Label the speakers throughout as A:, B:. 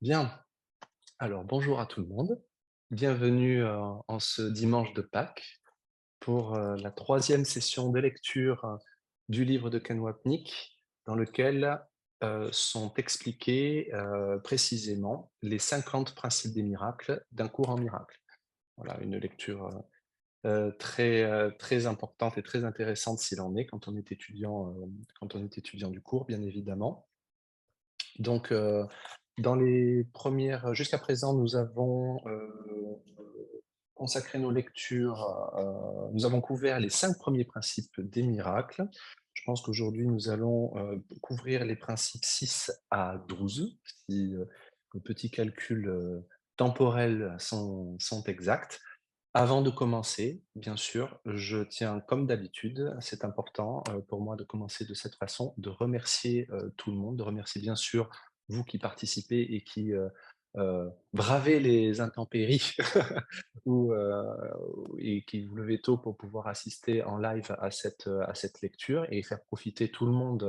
A: Bien, alors bonjour à tout le monde. Bienvenue en ce dimanche de Pâques pour la troisième session de lecture du livre de Ken Wapnick, dans lequel sont expliqués précisément les 50 principes des miracles d'un cours en miracle. Voilà, une lecture très importante et très intéressante s'il en est quand on est étudiant du cours, bien évidemment. Donc, dans les premières jusqu'à présent, nous avons, consacré nos lectures, nous avons couvert les 5 premiers principes des miracles. Je pense qu'aujourd'hui, nous allons, couvrir les principes 6 à 12, si, nos petits calculs, temporels sont exacts. Avant de commencer, bien sûr, je tiens comme d'habitude, c'est important, pour moi de commencer de cette façon, de remercier, tout le monde, de remercier bien sûr vous qui participez et qui, bravez les intempéries ou, et qui vous levez tôt pour pouvoir assister en live à cette lecture et faire profiter tout le monde,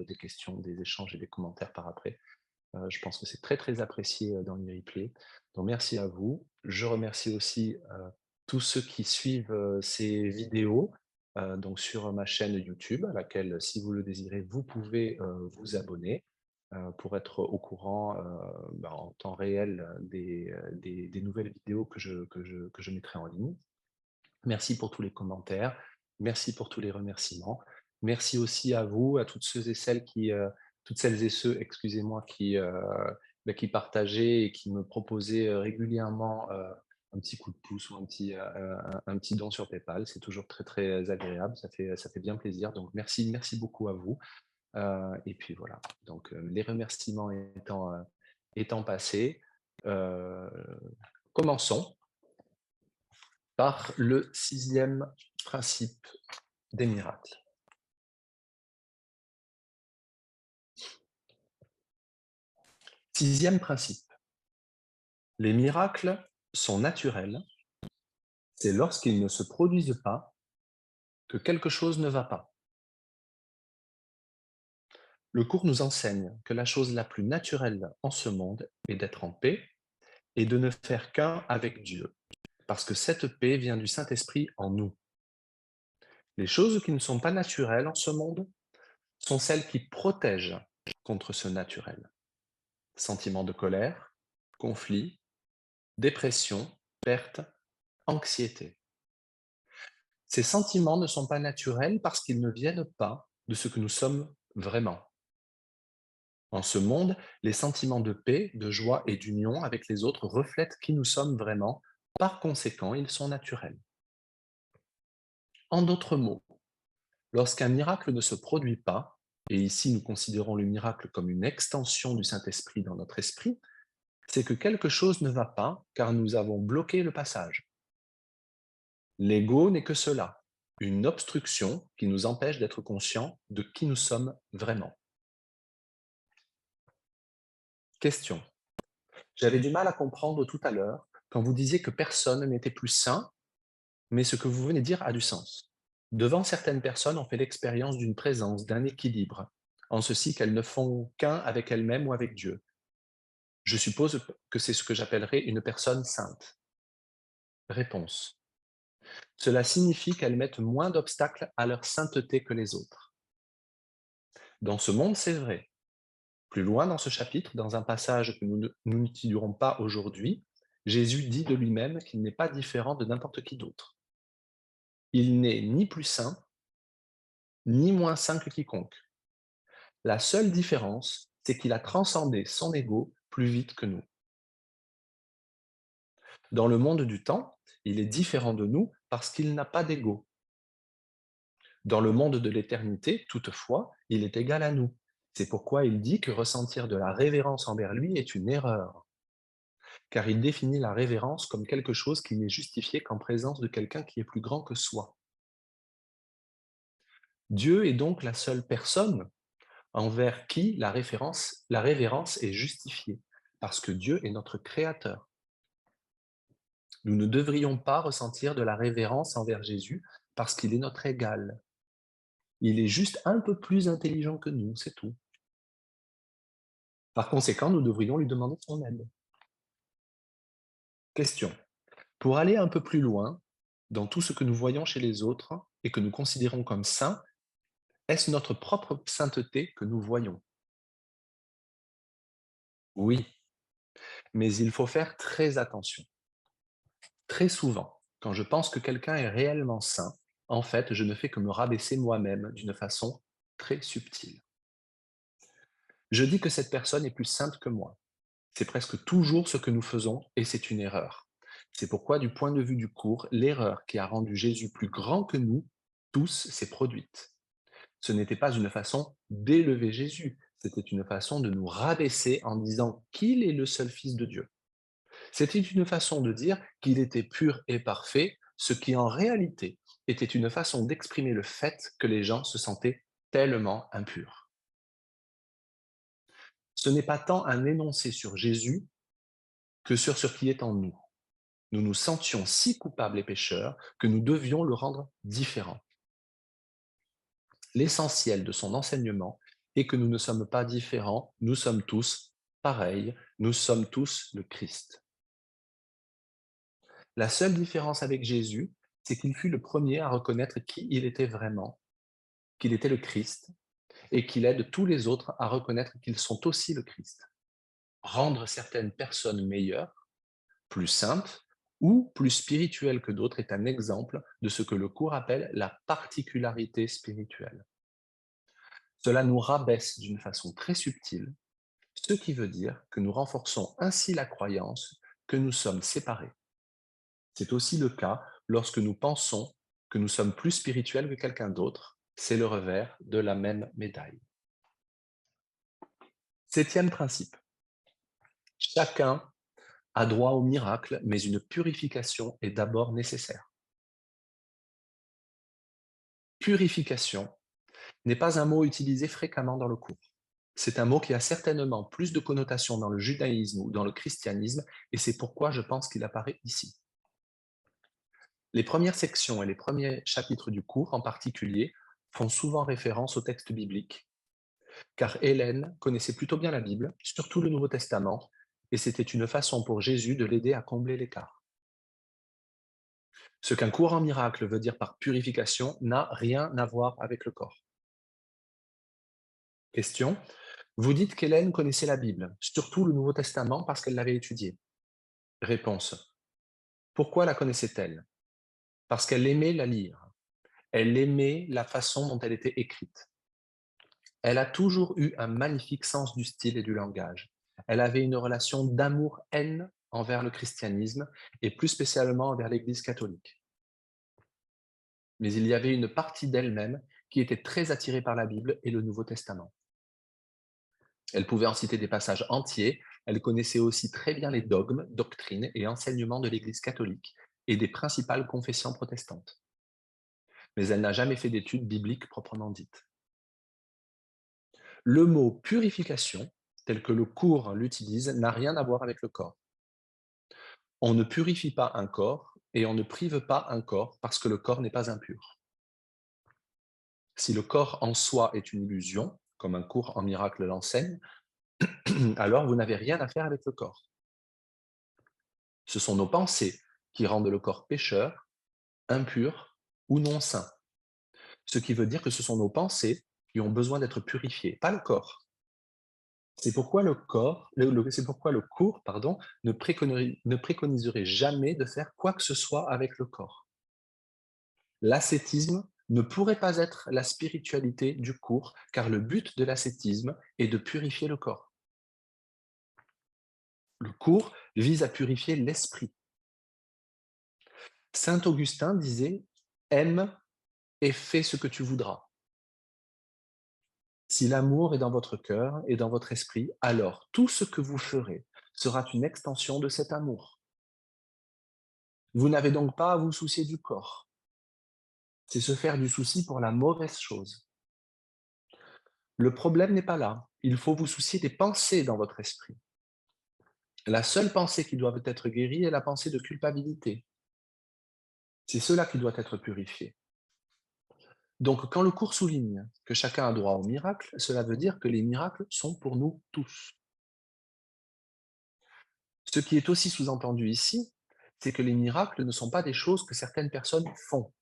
A: des questions, des échanges et des commentaires par après. Je pense que c'est très, très apprécié, dans les replays. Donc merci à vous. Je remercie aussi, tous ceux qui suivent, ces vidéos, donc sur ma chaîne YouTube à laquelle, si vous le désirez, vous pouvez, vous abonner, pour être au courant, en temps réel, des nouvelles vidéos que je mettrai en ligne. Merci pour tous les commentaires, merci pour tous les remerciements. Merci aussi à vous, à toutes celles et ceux, excusez-moi, qui partageaient et qui me proposaient, régulièrement, un petit coup de pouce ou un petit don sur PayPal. C'est toujours très, très agréable, ça fait bien plaisir. Donc merci beaucoup à vous. Et puis voilà, donc les remerciements étant passés, heu, commençons par le sixième principe des miracles. Sixième principe, les miracles sont naturels, c'est lorsqu'ils ne se produisent pas que quelque chose ne va pas. Le cours nous enseigne que la chose la plus naturelle en ce monde est d'être en paix et de ne faire qu'un avec Dieu, parce que cette paix vient du Saint-Esprit en nous. Les choses qui ne sont pas naturelles en ce monde sont celles qui protègent contre ce naturel. Sentiments de colère, conflit, dépression, perte, anxiété. Ces sentiments ne sont pas naturels parce qu'ils ne viennent pas de ce que nous sommes vraiment. En ce monde, les sentiments de paix, de joie et d'union avec les autres reflètent qui nous sommes vraiment. Par conséquent, ils sont naturels. En d'autres mots, lorsqu'un miracle ne se produit pas, et ici nous considérons le miracle comme une extension du Saint-Esprit dans notre esprit, c'est que quelque chose ne va pas car nous avons bloqué le passage. L'ego n'est que cela, une obstruction qui nous empêche d'être conscients de qui nous sommes vraiment. Question. J'avais du mal à comprendre tout à l'heure quand vous disiez que personne n'était plus sain, mais ce que vous venez de dire a du sens. Devant certaines personnes, on fait l'expérience d'une présence, d'un équilibre, en ceci qu'elles ne font qu'un avec elles-mêmes ou avec Dieu. Je suppose que c'est ce que j'appellerais une personne sainte. Réponse. Cela signifie qu'elles mettent moins d'obstacles à leur sainteté que les autres. Dans ce monde, c'est vrai. Plus loin dans ce chapitre, dans un passage que nous n'étudierons pas aujourd'hui, Jésus dit de lui-même qu'il n'est pas différent de n'importe qui d'autre. Il n'est ni plus saint, ni moins saint que quiconque. La seule différence, c'est qu'il a transcendé son ego plus vite que nous. Dans le monde du temps, il est différent de nous parce qu'il n'a pas d'ego. Dans le monde de l'éternité, toutefois, il est égal à nous. C'est pourquoi il dit que ressentir de la révérence envers lui est une erreur, car il définit la révérence comme quelque chose qui n'est justifié qu'en présence de quelqu'un qui est plus grand que soi. Dieu est donc la seule personne envers qui la révérence est justifiée, parce que Dieu est notre créateur. Nous ne devrions pas ressentir de la révérence envers Jésus parce qu'il est notre égal. Il est juste un peu plus intelligent que nous, c'est tout. Par conséquent, nous devrions lui demander son aide. Question. Pour aller un peu plus loin dans tout ce que nous voyons chez les autres et que nous considérons comme saint, est-ce notre propre sainteté que nous voyons? Oui, mais il faut faire très attention. Très souvent, quand je pense que quelqu'un est réellement saint, en fait, je ne fais que me rabaisser moi-même d'une façon très subtile. Je dis que cette personne est plus sainte que moi. C'est presque toujours ce que nous faisons et c'est une erreur. C'est pourquoi, du point de vue du cours, l'erreur qui a rendu Jésus plus grand que nous tous s'est produite. Ce n'était pas une façon d'élever Jésus, c'était une façon de nous rabaisser en disant qu'il est le seul Fils de Dieu. C'était une façon de dire qu'il était pur et parfait, ce qui en réalité était une façon d'exprimer le fait que les gens se sentaient tellement impurs. Ce n'est pas tant un énoncé sur Jésus que sur ce qui est en nous. Nous nous sentions si coupables et pécheurs que nous devions le rendre différent. L'essentiel de son enseignement est que nous ne sommes pas différents, nous sommes tous pareils, nous sommes tous le Christ. La seule différence avec Jésus, c'est qu'il fut le premier à reconnaître qui il était vraiment, qu'il était le Christ, et qu'il aide tous les autres à reconnaître qu'ils sont aussi le Christ. Rendre certaines personnes meilleures, plus saintes ou plus spirituelles que d'autres est un exemple de ce que le cours appelle la particularité spirituelle. Cela nous rabaisse d'une façon très subtile, ce qui veut dire que nous renforçons ainsi la croyance que nous sommes séparés. C'est aussi le cas lorsque nous pensons que nous sommes plus spirituels que quelqu'un d'autre. C'est le revers de la même médaille. Septième principe. Chacun a droit au miracle, mais une purification est d'abord nécessaire. Purification n'est pas un mot utilisé fréquemment dans le cours. C'est un mot qui a certainement plus de connotations dans le judaïsme ou dans le christianisme, et c'est pourquoi je pense qu'il apparaît ici. Les premières sections et les premiers chapitres du cours, en particulier, font souvent référence au texte biblique, car Hélène connaissait plutôt bien la Bible, surtout le Nouveau Testament, et c'était une façon pour Jésus de l'aider à combler l'écart. Ce qu'un cours en miracle veut dire par purification n'a rien à voir avec le corps. Question. Vous dites qu'Hélène connaissait la Bible, surtout le Nouveau Testament parce qu'elle l'avait étudié. Réponse. Pourquoi la connaissait-elle? Parce qu'elle aimait la lire. Elle aimait la façon dont elle était écrite. Elle a toujours eu un magnifique sens du style et du langage. Elle avait une relation d'amour-haine envers le christianisme et plus spécialement envers l'Église catholique. Mais il y avait une partie d'elle-même qui était très attirée par la Bible et le Nouveau Testament. Elle pouvait en citer des passages entiers. Elle connaissait aussi très bien les dogmes, doctrines et enseignements de l'Église catholique et des principales confessions protestantes. Mais elle n'a jamais fait d'études bibliques proprement dites. Le mot purification, tel que le cours l'utilise, n'a rien à voir avec le corps. On ne purifie pas un corps et on ne prive pas un corps parce que le corps n'est pas impur. Si le corps en soi est une illusion, comme un cours en miracle l'enseigne, alors vous n'avez rien à faire avec le corps. Ce sont nos pensées qui rendent le corps pécheur, impur ou non sain. Ce qui veut dire que ce sont nos pensées qui ont besoin d'être purifiées, pas le corps. C'est pourquoi c'est pourquoi le cours, ne préconiserait jamais de faire quoi que ce soit avec le corps. L'ascétisme ne pourrait pas être la spiritualité du cours, car le but de l'ascétisme est de purifier le corps. Le cours vise à purifier l'esprit. Saint Augustin disait: aime et fais ce que tu voudras. Si l'amour est dans votre cœur et dans votre esprit, alors tout ce que vous ferez sera une extension de cet amour. Vous n'avez donc pas à vous soucier du corps. C'est se faire du souci pour la mauvaise chose. Le problème n'est pas là. Il faut vous soucier des pensées dans votre esprit. La seule pensée qui doit être guérie est la pensée de culpabilité. C'est cela qui doit être purifié. Donc, quand le cours souligne que chacun a droit au miracle, cela veut dire que les miracles sont pour nous tous. Ce qui est aussi sous-entendu ici, c'est que les miracles ne sont pas des choses que certaines personnes font.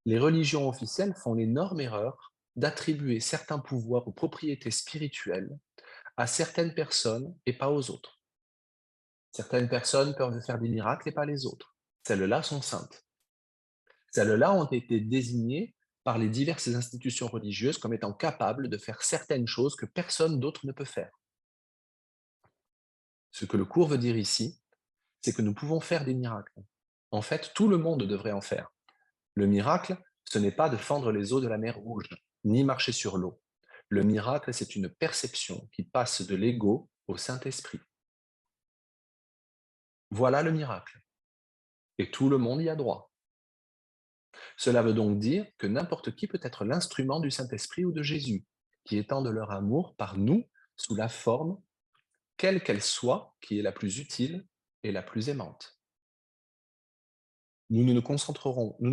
A: Les religions officielles font l'énorme erreur d'attribuer certains pouvoirs ou propriétés spirituelles à certaines personnes et pas aux autres. Certaines personnes peuvent faire des miracles et pas les autres. Celles-là sont saintes. Celles-là ont été désignées par les diverses institutions religieuses comme étant capables de faire certaines choses que personne d'autre ne peut faire. Ce que le cours veut dire ici, c'est que nous pouvons faire des miracles. En fait, tout le monde devrait en faire. Le miracle, ce n'est pas de fendre les eaux de la mer Rouge, ni marcher sur l'eau. Le miracle, c'est une perception qui passe de l'ego au Saint-Esprit. Voilà le miracle. Et tout le monde y a droit. Cela veut donc dire que n'importe qui peut être l'instrument du Saint-Esprit ou de Jésus, qui étendent leur amour par nous sous la forme, quelle qu'elle soit, qui est la plus utile et la plus aimante. Nous ne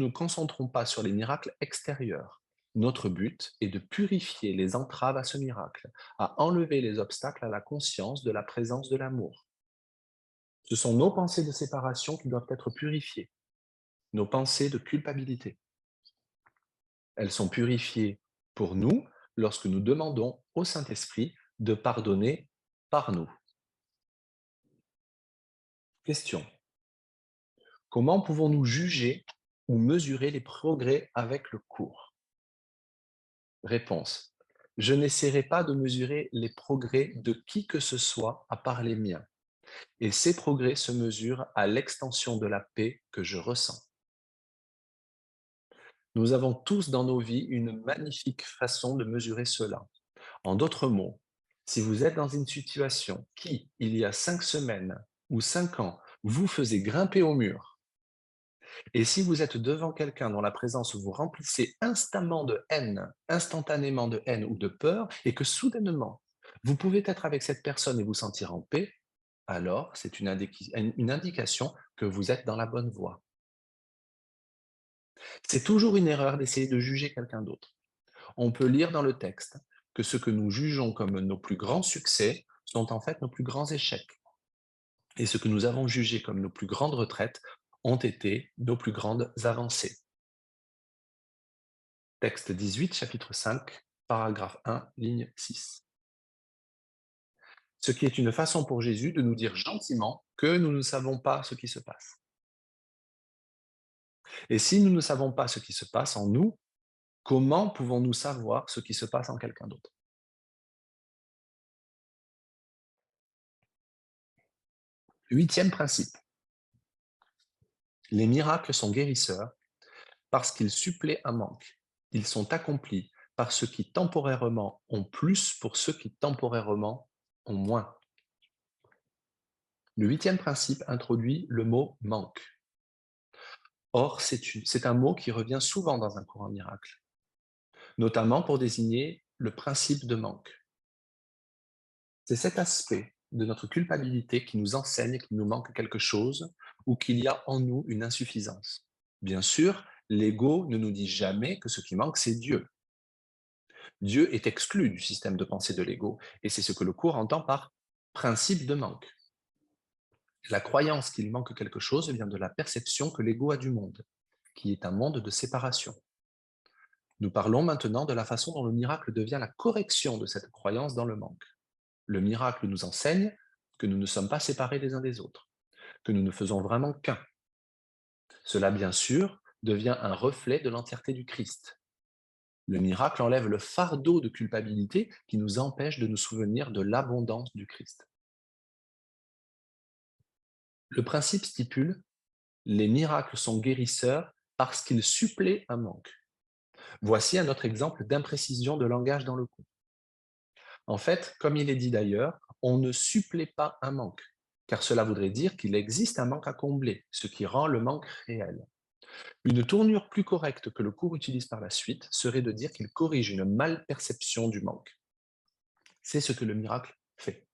A: concentrons pas sur les miracles extérieurs. Notre but est de purifier les entraves à ce miracle, à enlever les obstacles à la conscience de la présence de l'amour. Ce sont nos pensées de séparation qui doivent être purifiées, nos pensées de culpabilité. Elles sont purifiées pour nous lorsque nous demandons au Saint-Esprit de pardonner par nous. Question. Comment pouvons-nous juger ou mesurer les progrès avec le cours? Réponse. Je n'essaierai pas de mesurer les progrès de qui que ce soit à part les miens. Et ces progrès se mesurent à l'extension de la paix que je ressens. Nous avons tous dans nos vies une magnifique façon de mesurer cela. En d'autres mots, si vous êtes dans une situation qui, il y a 5 semaines ou 5 ans, vous faisait grimper au mur, et si vous êtes devant quelqu'un dont la présence vous remplissait instantanément de haine ou de peur, et que soudainement, vous pouvez être avec cette personne et vous sentir en paix, alors c'est une indication que vous êtes dans la bonne voie. C'est toujours une erreur d'essayer de juger quelqu'un d'autre. On peut lire dans le texte que ce que nous jugeons comme nos plus grands succès sont en fait nos plus grands échecs. Et ce que nous avons jugé comme nos plus grandes retraites ont été nos plus grandes avancées. Texte 18, chapitre 5, paragraphe 1, ligne 6. Ce qui est une façon pour Jésus de nous dire gentiment que nous ne savons pas ce qui se passe. Et si nous ne savons pas ce qui se passe en nous, comment pouvons-nous savoir ce qui se passe en quelqu'un d'autre? Huitième principe. Les miracles sont guérisseurs parce qu'ils suppléent un manque. Ils sont accomplis par ceux qui temporairement ont plus pour ceux qui temporairement ont moins. Le huitième principe introduit le mot manque. Or, c'est un mot qui revient souvent dans un courant miracle, notamment pour désigner le principe de manque. C'est cet aspect de notre culpabilité qui nous enseigne qu'il nous manque quelque chose ou qu'il y a en nous une insuffisance. Bien sûr, l'ego ne nous dit jamais que ce qui manque, c'est Dieu. Dieu est exclu du système de pensée de l'ego, et c'est ce que le cours entend par principe de manque. La croyance qu'il manque quelque chose vient de la perception que l'ego a du monde, qui est un monde de séparation. Nous parlons maintenant de la façon dont le miracle devient la correction de cette croyance dans le manque. Le miracle nous enseigne que nous ne sommes pas séparés les uns des autres, que nous ne faisons vraiment qu'un. Cela, bien sûr, devient un reflet de l'entièreté du Christ. Le miracle enlève le fardeau de culpabilité qui nous empêche de nous souvenir de l'abondance du Christ. Le principe stipule: les miracles sont guérisseurs parce qu'ils suppléent un manque. Voici un autre exemple d'imprécision de langage dans le cours. En fait, comme il est dit d'ailleurs, on ne supplée pas un manque, car cela voudrait dire qu'il existe un manque à combler, ce qui rend le manque réel. Une tournure plus correcte que le cours utilise par la suite serait de dire qu'il corrige une malperception du manque. C'est ce que le miracle fait.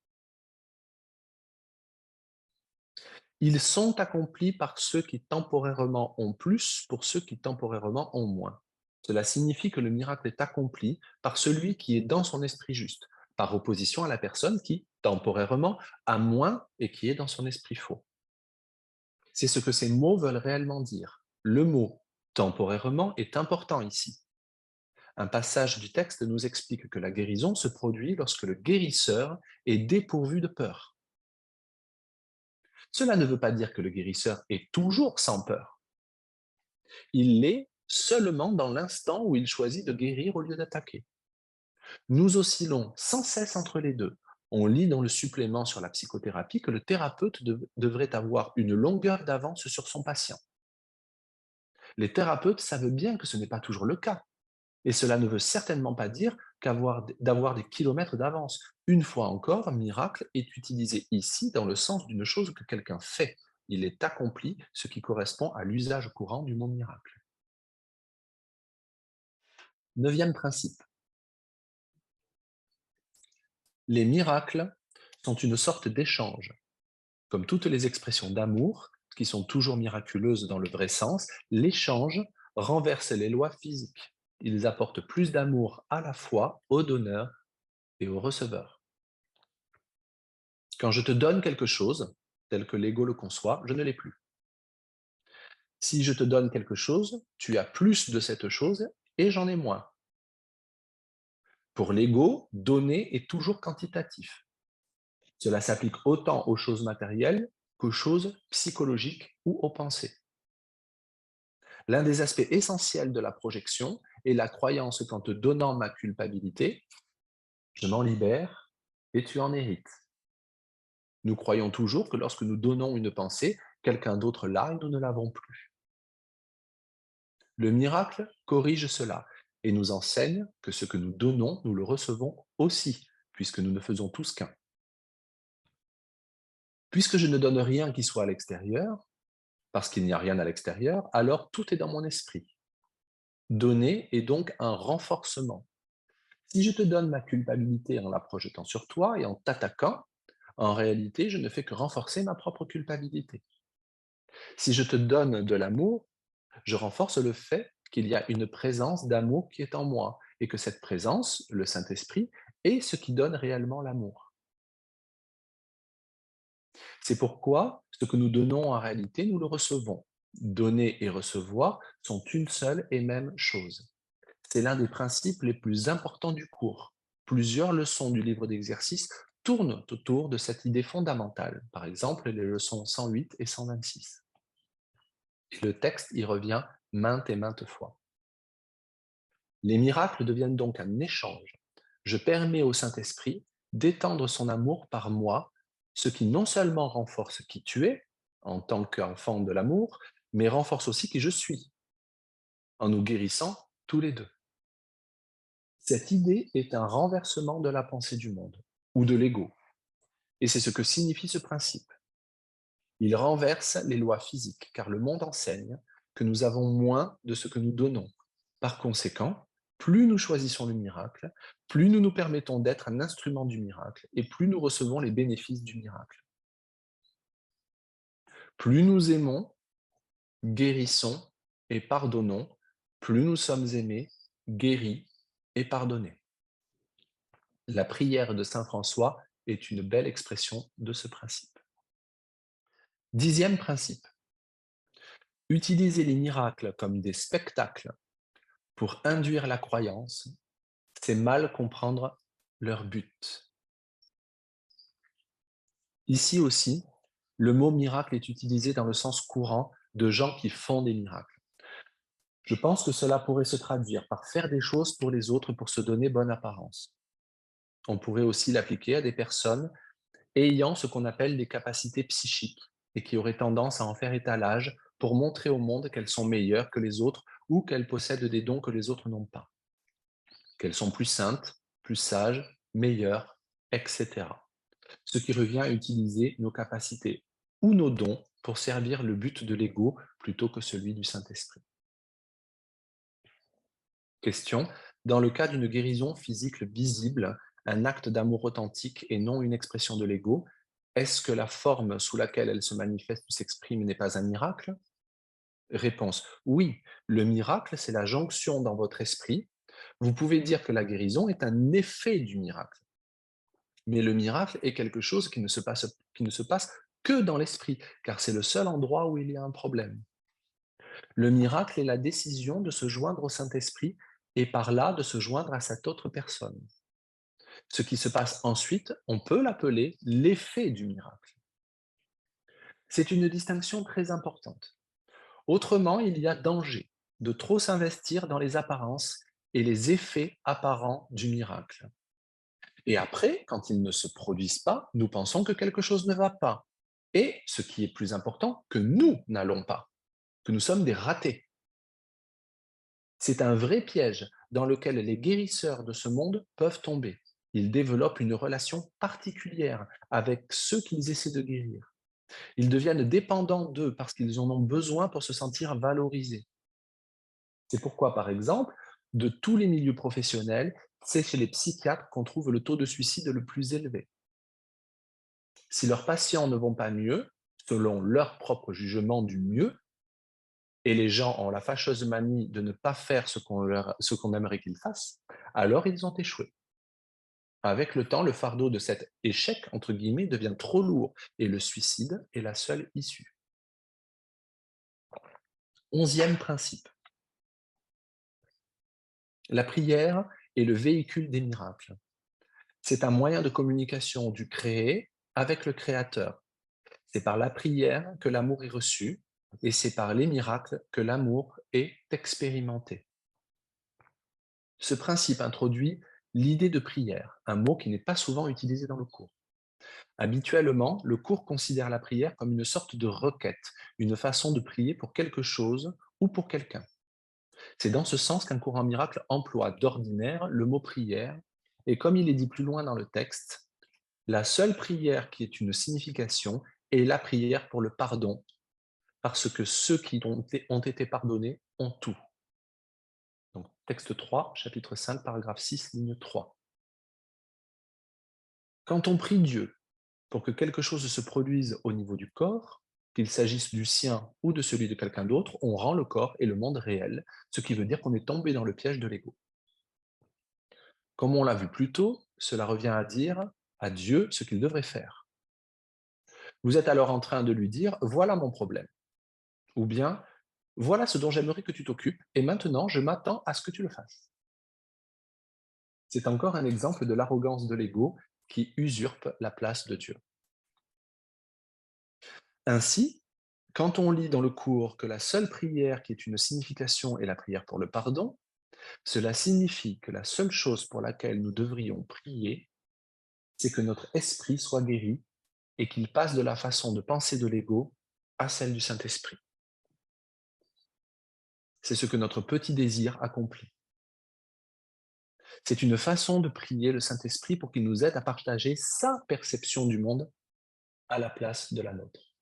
A: Ils sont accomplis par ceux qui temporairement ont plus pour ceux qui temporairement ont moins. Cela signifie que le miracle est accompli par celui qui est dans son esprit juste, par opposition à la personne qui, temporairement, a moins et qui est dans son esprit faux. C'est ce que ces mots veulent réellement dire. Le mot temporairement est important ici. Un passage du texte nous explique que la guérison se produit lorsque le guérisseur est dépourvu de peur. Cela ne veut pas dire que le guérisseur est toujours sans peur. Il l'est seulement dans l'instant où il choisit de guérir au lieu d'attaquer. Nous oscillons sans cesse entre les deux. On lit dans le supplément sur la psychothérapie que le thérapeute devrait avoir une longueur d'avance sur son patient. Les thérapeutes savent bien que ce n'est pas toujours le cas. Et cela ne veut certainement pas dire d'avoir des kilomètres d'avance. Une fois encore, miracle est utilisé ici dans le sens d'une chose que quelqu'un fait. Il est accompli, ce qui correspond à l'usage courant du mot miracle. Neuvième principe. Les miracles sont une sorte d'échange. Comme toutes les expressions d'amour, qui sont toujours miraculeuses dans le vrai sens, l'échange renverse les lois physiques. Ils apportent plus d'amour à la fois au donneur et au receveur. Quand je te donne quelque chose, tel que l'ego le conçoit, je ne l'ai plus. Si je te donne quelque chose, tu as plus de cette chose et j'en ai moins. Pour l'ego, donner est toujours quantitatif. Cela s'applique autant aux choses matérielles qu'aux choses psychologiques ou aux pensées. L'un des aspects essentiels de la projection est la croyance qu'en te donnant ma culpabilité, je m'en libère et tu en hérites. Nous croyons toujours que lorsque nous donnons une pensée, quelqu'un d'autre l'a et nous ne l'avons plus. Le miracle corrige cela et nous enseigne que ce que nous donnons, nous le recevons aussi, puisque nous ne faisons tous qu'un. Puisque je ne donne rien qui soit à l'extérieur, parce qu'il n'y a rien à l'extérieur, alors tout est dans mon esprit. Donner est donc un renforcement. Si je te donne ma culpabilité en la projetant sur toi et en t'attaquant, en réalité, je ne fais que renforcer ma propre culpabilité. Si je te donne de l'amour, je renforce le fait qu'il y a une présence d'amour qui est en moi et que cette présence, le Saint-Esprit, est ce qui donne réellement l'amour. C'est pourquoi ce que nous donnons en réalité, nous le recevons. Donner et recevoir sont une seule et même chose. C'est l'un des principes les plus importants du cours. Plusieurs leçons du livre d'exercices tournent autour de cette idée fondamentale, par exemple les leçons 108 et 126. Et le texte y revient maintes et maintes fois. Les miracles deviennent donc un échange. Je permets au Saint-Esprit d'étendre son amour par moi, ce qui non seulement renforce qui tu es, en tant qu'enfant de l'amour, mais renforce aussi qui je suis, en nous guérissant tous les deux. Cette idée est un renversement de la pensée du monde, ou de l'ego, et c'est ce que signifie ce principe. Il renverse les lois physiques, car le monde enseigne que nous avons moins de ce que nous donnons. Par conséquent, plus nous choisissons le miracle, plus nous nous permettons d'être un instrument du miracle, et plus nous recevons les bénéfices du miracle. Plus nous aimons, guérissons et pardonnons, plus nous sommes aimés, guéris et pardonnés. La prière de saint François est une belle expression de ce principe. Dixième principe, utiliser les miracles comme des spectacles pour induire la croyance, c'est mal comprendre leur but. Ici aussi, le mot miracle est utilisé dans le sens courant de gens qui font des miracles. Je pense que cela pourrait se traduire par faire des choses pour les autres pour se donner bonne apparence. On pourrait aussi l'appliquer à des personnes ayant ce qu'on appelle des capacités psychiques et qui auraient tendance à en faire étalage pour montrer au monde qu'elles sont meilleures que les autres ou qu'elles possèdent des dons que les autres n'ont pas, qu'elles sont plus saintes, plus sages, meilleures, etc. Ce qui revient à utiliser nos capacités ou nos dons pour servir le but de l'ego plutôt que celui du Saint-Esprit. Question. Dans le cas d'une guérison physique visible, un acte d'amour authentique et non une expression de l'ego, est-ce que la forme sous laquelle elle se manifeste ou s'exprime n'est pas un miracle? Réponse. Oui, le miracle, c'est la jonction dans votre esprit. Vous pouvez dire que la guérison est un effet du miracle. Mais le miracle est quelque chose qui ne se passe que dans l'esprit, car c'est le seul endroit où il y a un problème. Le miracle est la décision de se joindre au Saint-Esprit et par là de se joindre à cette autre personne. Ce qui se passe ensuite, on peut l'appeler l'effet du miracle. C'est une distinction très importante. Autrement, il y a danger de trop s'investir dans les apparences et les effets apparents du miracle. Et après, quand ils ne se produisent pas, nous pensons que quelque chose ne va pas. Et, ce qui est plus important, que nous n'allons pas, que nous sommes des ratés. C'est un vrai piège dans lequel les guérisseurs de ce monde peuvent tomber. Ils développent une relation particulière avec ceux qu'ils essaient de guérir. Ils deviennent dépendants d'eux parce qu'ils en ont besoin pour se sentir valorisés. C'est pourquoi, par exemple, de tous les milieux professionnels, c'est chez les psychiatres qu'on trouve le taux de suicide le plus élevé. Si leurs patients ne vont pas mieux, selon leur propre jugement du mieux, et les gens ont la fâcheuse manie de ne pas faire ce qu'on aimerait qu'ils fassent, alors ils ont échoué. Avec le temps, le fardeau de cet échec, entre guillemets, devient trop lourd et le suicide est la seule issue. 11e principe, la prière est le véhicule des miracles. C'est un moyen de communication du créé avec le créateur. C'est par la prière que l'amour est reçu et c'est par les miracles que l'amour est expérimenté. Ce principe introduit l'idée de prière, un mot qui n'est pas souvent utilisé dans le cours. Habituellement, le cours considère la prière comme une sorte de requête, une façon de prier pour quelque chose ou pour quelqu'un. C'est dans ce sens qu'un cours en miracle emploie d'ordinaire le mot prière, et comme il est dit plus loin dans le texte, la seule prière qui ait une signification est la prière pour le pardon, parce que ceux qui ont été pardonnés ont tout. Donc, texte 3, chapitre 5, paragraphe 6, ligne 3. Quand on prie Dieu pour que quelque chose se produise au niveau du corps, qu'il s'agisse du sien ou de celui de quelqu'un d'autre, on rend le corps et le monde réel, ce qui veut dire qu'on est tombé dans le piège de l'ego. Comme on l'a vu plus tôt, cela revient à dire à Dieu ce qu'il devrait faire. Vous êtes alors en train de lui dire, voilà mon problème. Ou bien, voilà ce dont j'aimerais que tu t'occupes, et maintenant je m'attends à ce que tu le fasses. C'est encore un exemple de l'arrogance de l'ego qui usurpe la place de Dieu. Ainsi, quand on lit dans le cours que la seule prière qui ait une signification est la prière pour le pardon, cela signifie que la seule chose pour laquelle nous devrions prier, c'est que notre esprit soit guéri et qu'il passe de la façon de penser de l'ego à celle du Saint-Esprit. C'est ce que notre petit désir accomplit. C'est une façon de prier le Saint-Esprit pour qu'il nous aide à partager sa perception du monde à la place de la nôtre.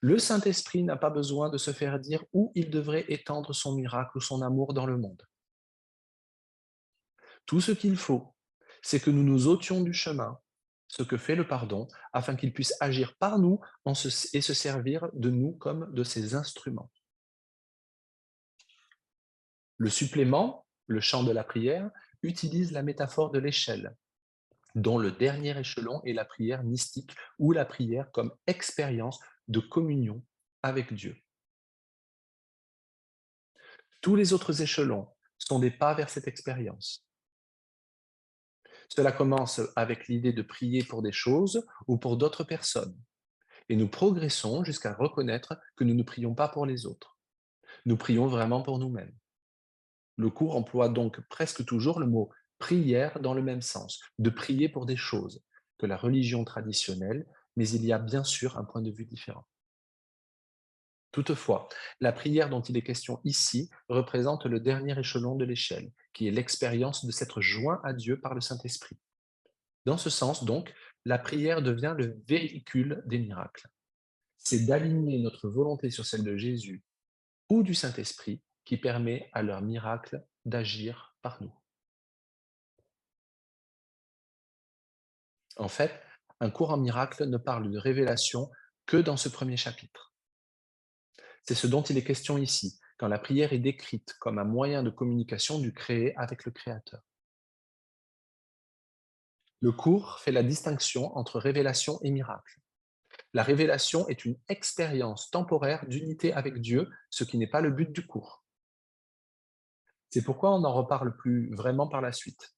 A: Le Saint-Esprit n'a pas besoin de se faire dire où il devrait étendre son miracle ou son amour dans le monde. Tout ce qu'il faut, c'est que nous nous ôtions du chemin, ce que fait le pardon, afin qu'il puisse agir par nous et se servir de nous comme de ses instruments. Le supplément, le chant de la prière, utilise la métaphore de l'échelle, dont le dernier échelon est la prière mystique ou la prière comme expérience de communion avec Dieu. Tous les autres échelons sont des pas vers cette expérience. Cela commence avec l'idée de prier pour des choses ou pour d'autres personnes. Et nous progressons jusqu'à reconnaître que nous ne prions pas pour les autres. Nous prions vraiment pour nous-mêmes. Le cours emploie donc presque toujours le mot prière dans le même sens, de prier pour des choses, que la religion traditionnelle, mais il y a bien sûr un point de vue différent. Toutefois, la prière dont il est question ici représente le dernier échelon de l'échelle, qui est l'expérience de s'être joint à Dieu par le Saint-Esprit. Dans ce sens, donc, la prière devient le véhicule des miracles. C'est d'aligner notre volonté sur celle de Jésus ou du Saint-Esprit qui permet à leur miracle d'agir par nous. En fait, un cours en miracle ne parle de révélation que dans ce premier chapitre. C'est ce dont il est question ici, quand la prière est décrite comme un moyen de communication du créé avec le Créateur. Le cours fait la distinction entre révélation et miracle. La révélation est une expérience temporaire d'unité avec Dieu, ce qui n'est pas le but du cours. C'est pourquoi on n'en reparle plus vraiment par la suite.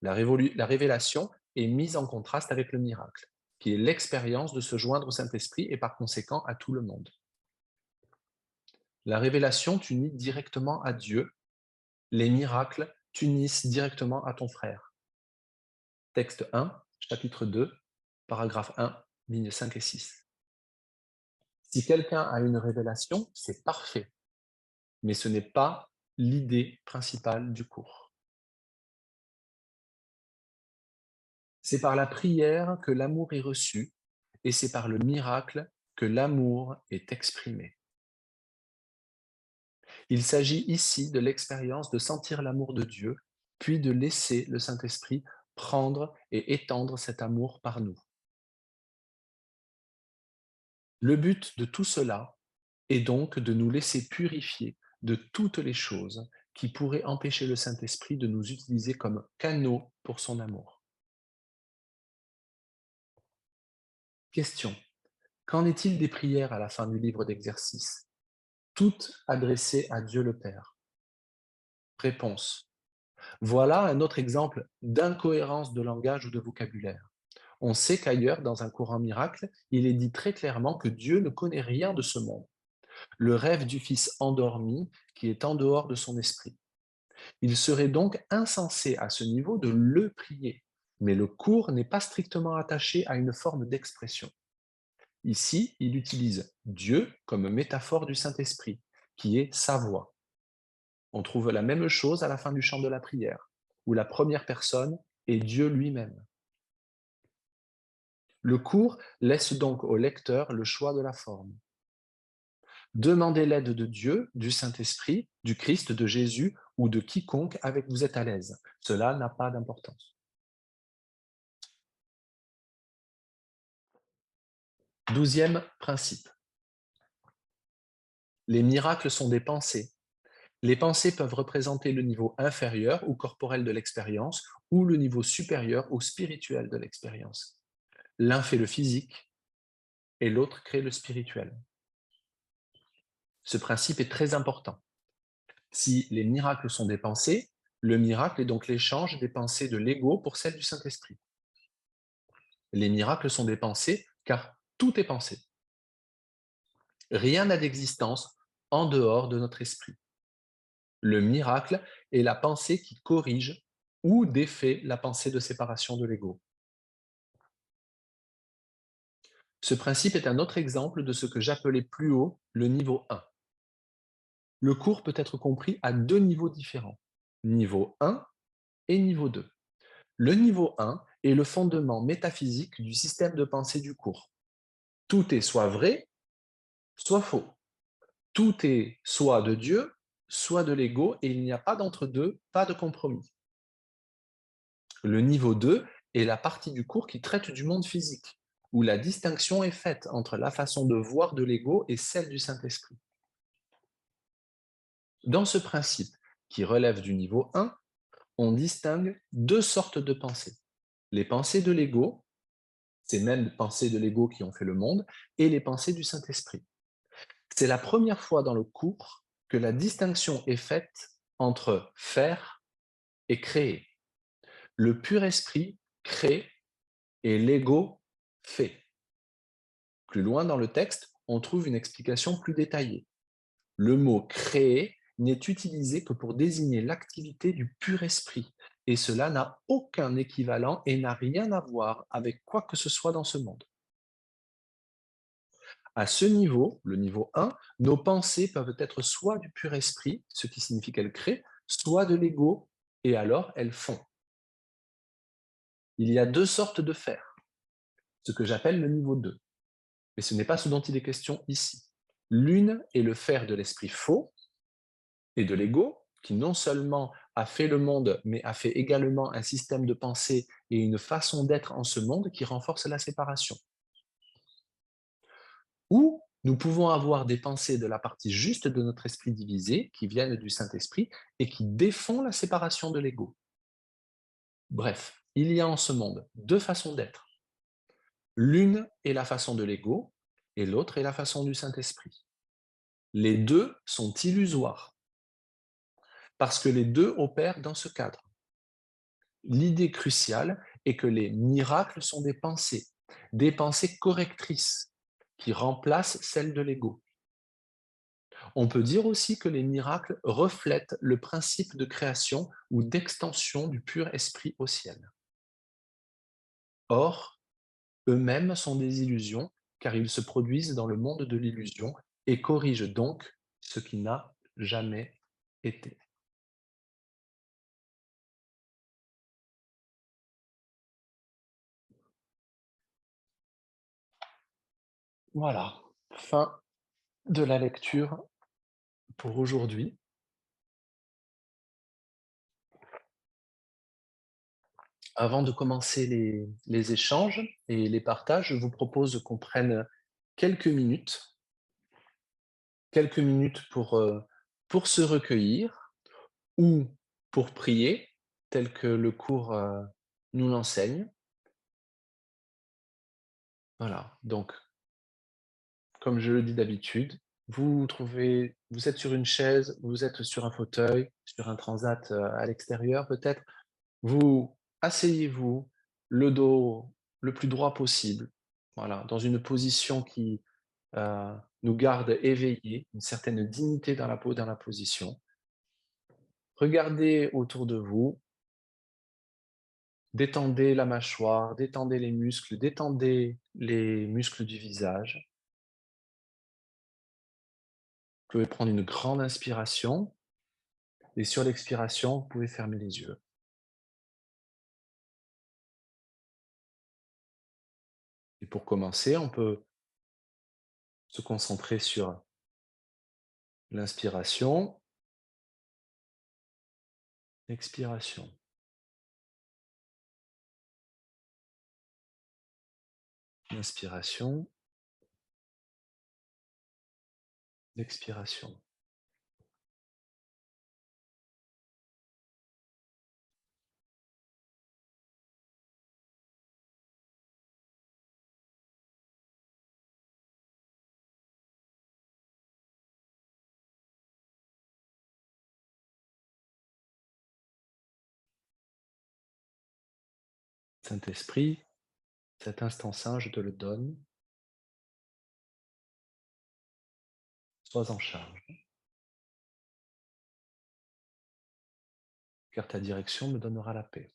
A: La révélation est mise en contraste avec le miracle, qui est l'expérience de se joindre au Saint-Esprit et par conséquent à tout le monde. La révélation t'unit directement à Dieu, les miracles t'unissent directement à ton frère. Texte 1, chapitre 2, paragraphe 1, lignes 5 et 6. Si quelqu'un a une révélation, c'est parfait, mais ce n'est pas l'idée principale du cours. C'est par la prière que l'amour est reçu, et c'est par le miracle que l'amour est exprimé. Il s'agit ici de l'expérience de sentir l'amour de Dieu, puis de laisser le Saint-Esprit prendre et étendre cet amour par nous. Le but de tout cela est donc de nous laisser purifier de toutes les choses qui pourraient empêcher le Saint-Esprit de nous utiliser comme canaux pour son amour. Question. Qu'en est-il des prières à la fin du livre d'exercices? Toutes adressées à Dieu le Père. Réponse. Voilà un autre exemple d'incohérence de langage ou de vocabulaire. On sait qu'ailleurs, dans un courant miracle, il est dit très clairement que Dieu ne connaît rien de ce monde. Le rêve du Fils endormi qui est en dehors de son esprit. Il serait donc insensé à ce niveau de le prier, mais le cours n'est pas strictement attaché à une forme d'expression. Ici, il utilise Dieu comme métaphore du Saint-Esprit, qui est sa voix. On trouve la même chose à la fin du chant de la prière, où la première personne est Dieu lui-même. Le cours laisse donc au lecteur le choix de la forme. Demandez l'aide de Dieu, du Saint-Esprit, du Christ, de Jésus ou de quiconque avec vous êtes à l'aise. Cela n'a pas d'importance. 12e principe. Les miracles sont des pensées. Les pensées peuvent représenter le niveau inférieur ou corporel de l'expérience ou le niveau supérieur ou spirituel de l'expérience. L'un fait le physique et l'autre crée le spirituel. Ce principe est très important. Si les miracles sont des pensées, le miracle est donc l'échange des pensées de l'ego pour celles du Saint-Esprit. Les miracles sont des pensées car tout est pensé. Rien n'a d'existence en dehors de notre esprit. Le miracle est la pensée qui corrige ou défait la pensée de séparation de l'ego. Ce principe est un autre exemple de ce que j'appelais plus haut le niveau 1. Le cours peut être compris à deux niveaux différents, niveau 1 et niveau 2. Le niveau 1 est le fondement métaphysique du système de pensée du cours. Tout est soit vrai, soit faux. Tout est soit de Dieu, soit de l'ego, et il n'y a pas d'entre-deux, pas de compromis. Le niveau 2 est la partie du cours qui traite du monde physique, où la distinction est faite entre la façon de voir de l'ego et celle du Saint-Esprit. Dans ce principe, qui relève du niveau 1, on distingue deux sortes de pensées. Les pensées de l'ego, ces mêmes pensées de l'ego qui ont fait le monde, et les pensées du Saint-Esprit. C'est la première fois dans le cours que la distinction est faite entre faire et créer. Le pur esprit crée et l'ego fait. Plus loin dans le texte, on trouve une explication plus détaillée. Le mot créer n'est utilisé que pour désigner l'activité du pur esprit, et cela n'a aucun équivalent et n'a rien à voir avec quoi que ce soit dans ce monde. À ce niveau, le niveau 1, nos pensées peuvent être soit du pur esprit, ce qui signifie qu'elles créent, soit de l'ego, et alors elles font. Il y a deux sortes de faire, ce que j'appelle le niveau 2. Mais ce n'est pas ce dont il est question ici. L'une est le faire de l'esprit faux et de l'ego, qui non seulement a fait le monde, mais a fait également un système de pensée et une façon d'être en ce monde qui renforce la séparation. Ou nous pouvons avoir des pensées de la partie juste de notre esprit divisé, qui viennent du Saint-Esprit, et qui défont la séparation de l'ego. Bref, Il y a en ce monde 2 façons d'être. L'une est la façon de l'ego et l'autre est la façon du Saint-Esprit. Les 2 sont illusoires parce que les 2 opèrent dans ce cadre. L'idée cruciale est que les miracles sont des pensées correctrices qui remplacent celles de l'ego. On peut dire aussi que les miracles reflètent le principe de création ou d'extension du pur esprit au ciel. Or, eux-mêmes sont des illusions car ils se produisent dans le monde de l'illusion et corrigent donc ce qui n'a jamais été. Voilà, fin de la lecture pour aujourd'hui. Avant de commencer les échanges et les partages, je vous propose qu'on prenne quelques minutes, quelques minutes pour se recueillir ou pour prier, tel que le cours nous l'enseigne. Voilà, donc comme je le dis d'habitude, vous êtes sur une chaise, vous êtes sur un fauteuil, sur un transat à l'extérieur peut-être, vous asseyez-vous, le dos le plus droit possible, voilà, dans une position qui nous garde éveillés, une certaine dignité dans la position. Regardez autour de vous, détendez la mâchoire, détendez les muscles, détendez les muscles du visage. Vous pouvez prendre une grande inspiration et sur l'expiration, vous pouvez fermer les yeux. Et pour commencer, on peut se concentrer sur l'inspiration, l'expiration, l'inspiration, l'expiration. Saint-Esprit, cet instant saint, je te le donne, sois en charge, car ta direction me donnera la paix.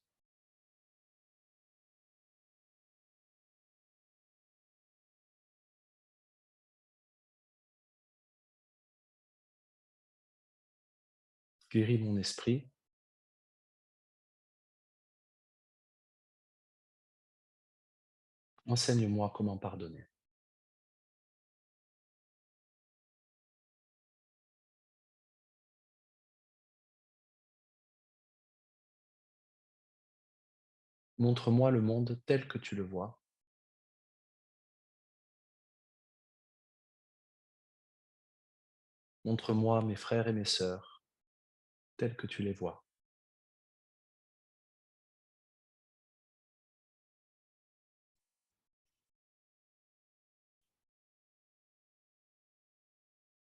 A: Guéris mon esprit, enseigne-moi comment pardonner. Montre-moi le monde tel que tu le vois. Montre-moi mes frères et mes sœurs tels que tu les vois.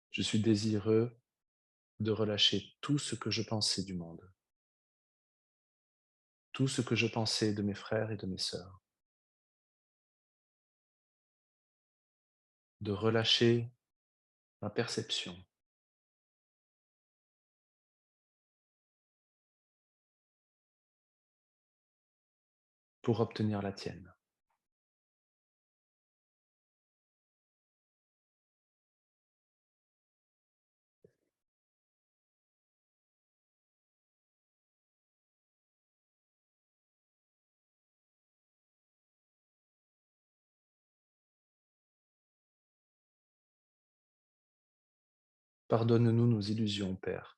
A: Je suis désireux de relâcher tout ce que je pensais du monde, tout ce que je pensais de mes frères et de mes sœurs, de relâcher ma perception pour obtenir la tienne. Pardonne-nous nos illusions, Père,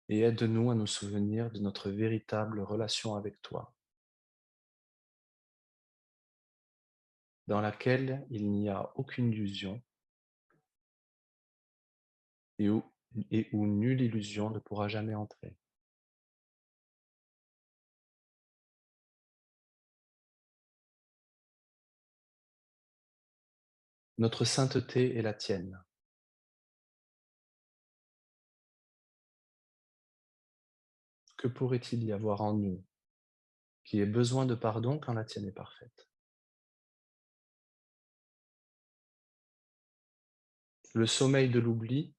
A: et aide-nous à nous souvenir de notre véritable relation avec toi, dans laquelle il n'y a aucune illusion et où, et où nulle illusion ne pourra jamais entrer. Notre sainteté est la tienne. Que pourrait-il y avoir en nous qui ait besoin de pardon quand la tienne est parfaite? Le sommeil de l'oubli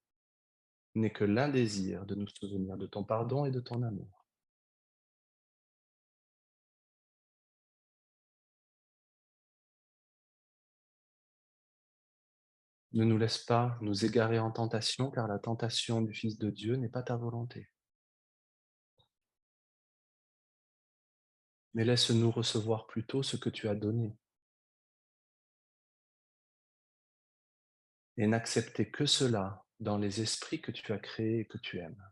A: n'est que l'un désir de nous souvenir de ton pardon et de ton amour. Ne nous laisse pas nous égarer en tentation, car la tentation du Fils de Dieu n'est pas ta volonté. Mais laisse-nous recevoir plutôt ce que tu as donné, et n'accepter que cela dans les esprits que tu as créés et que tu aimes.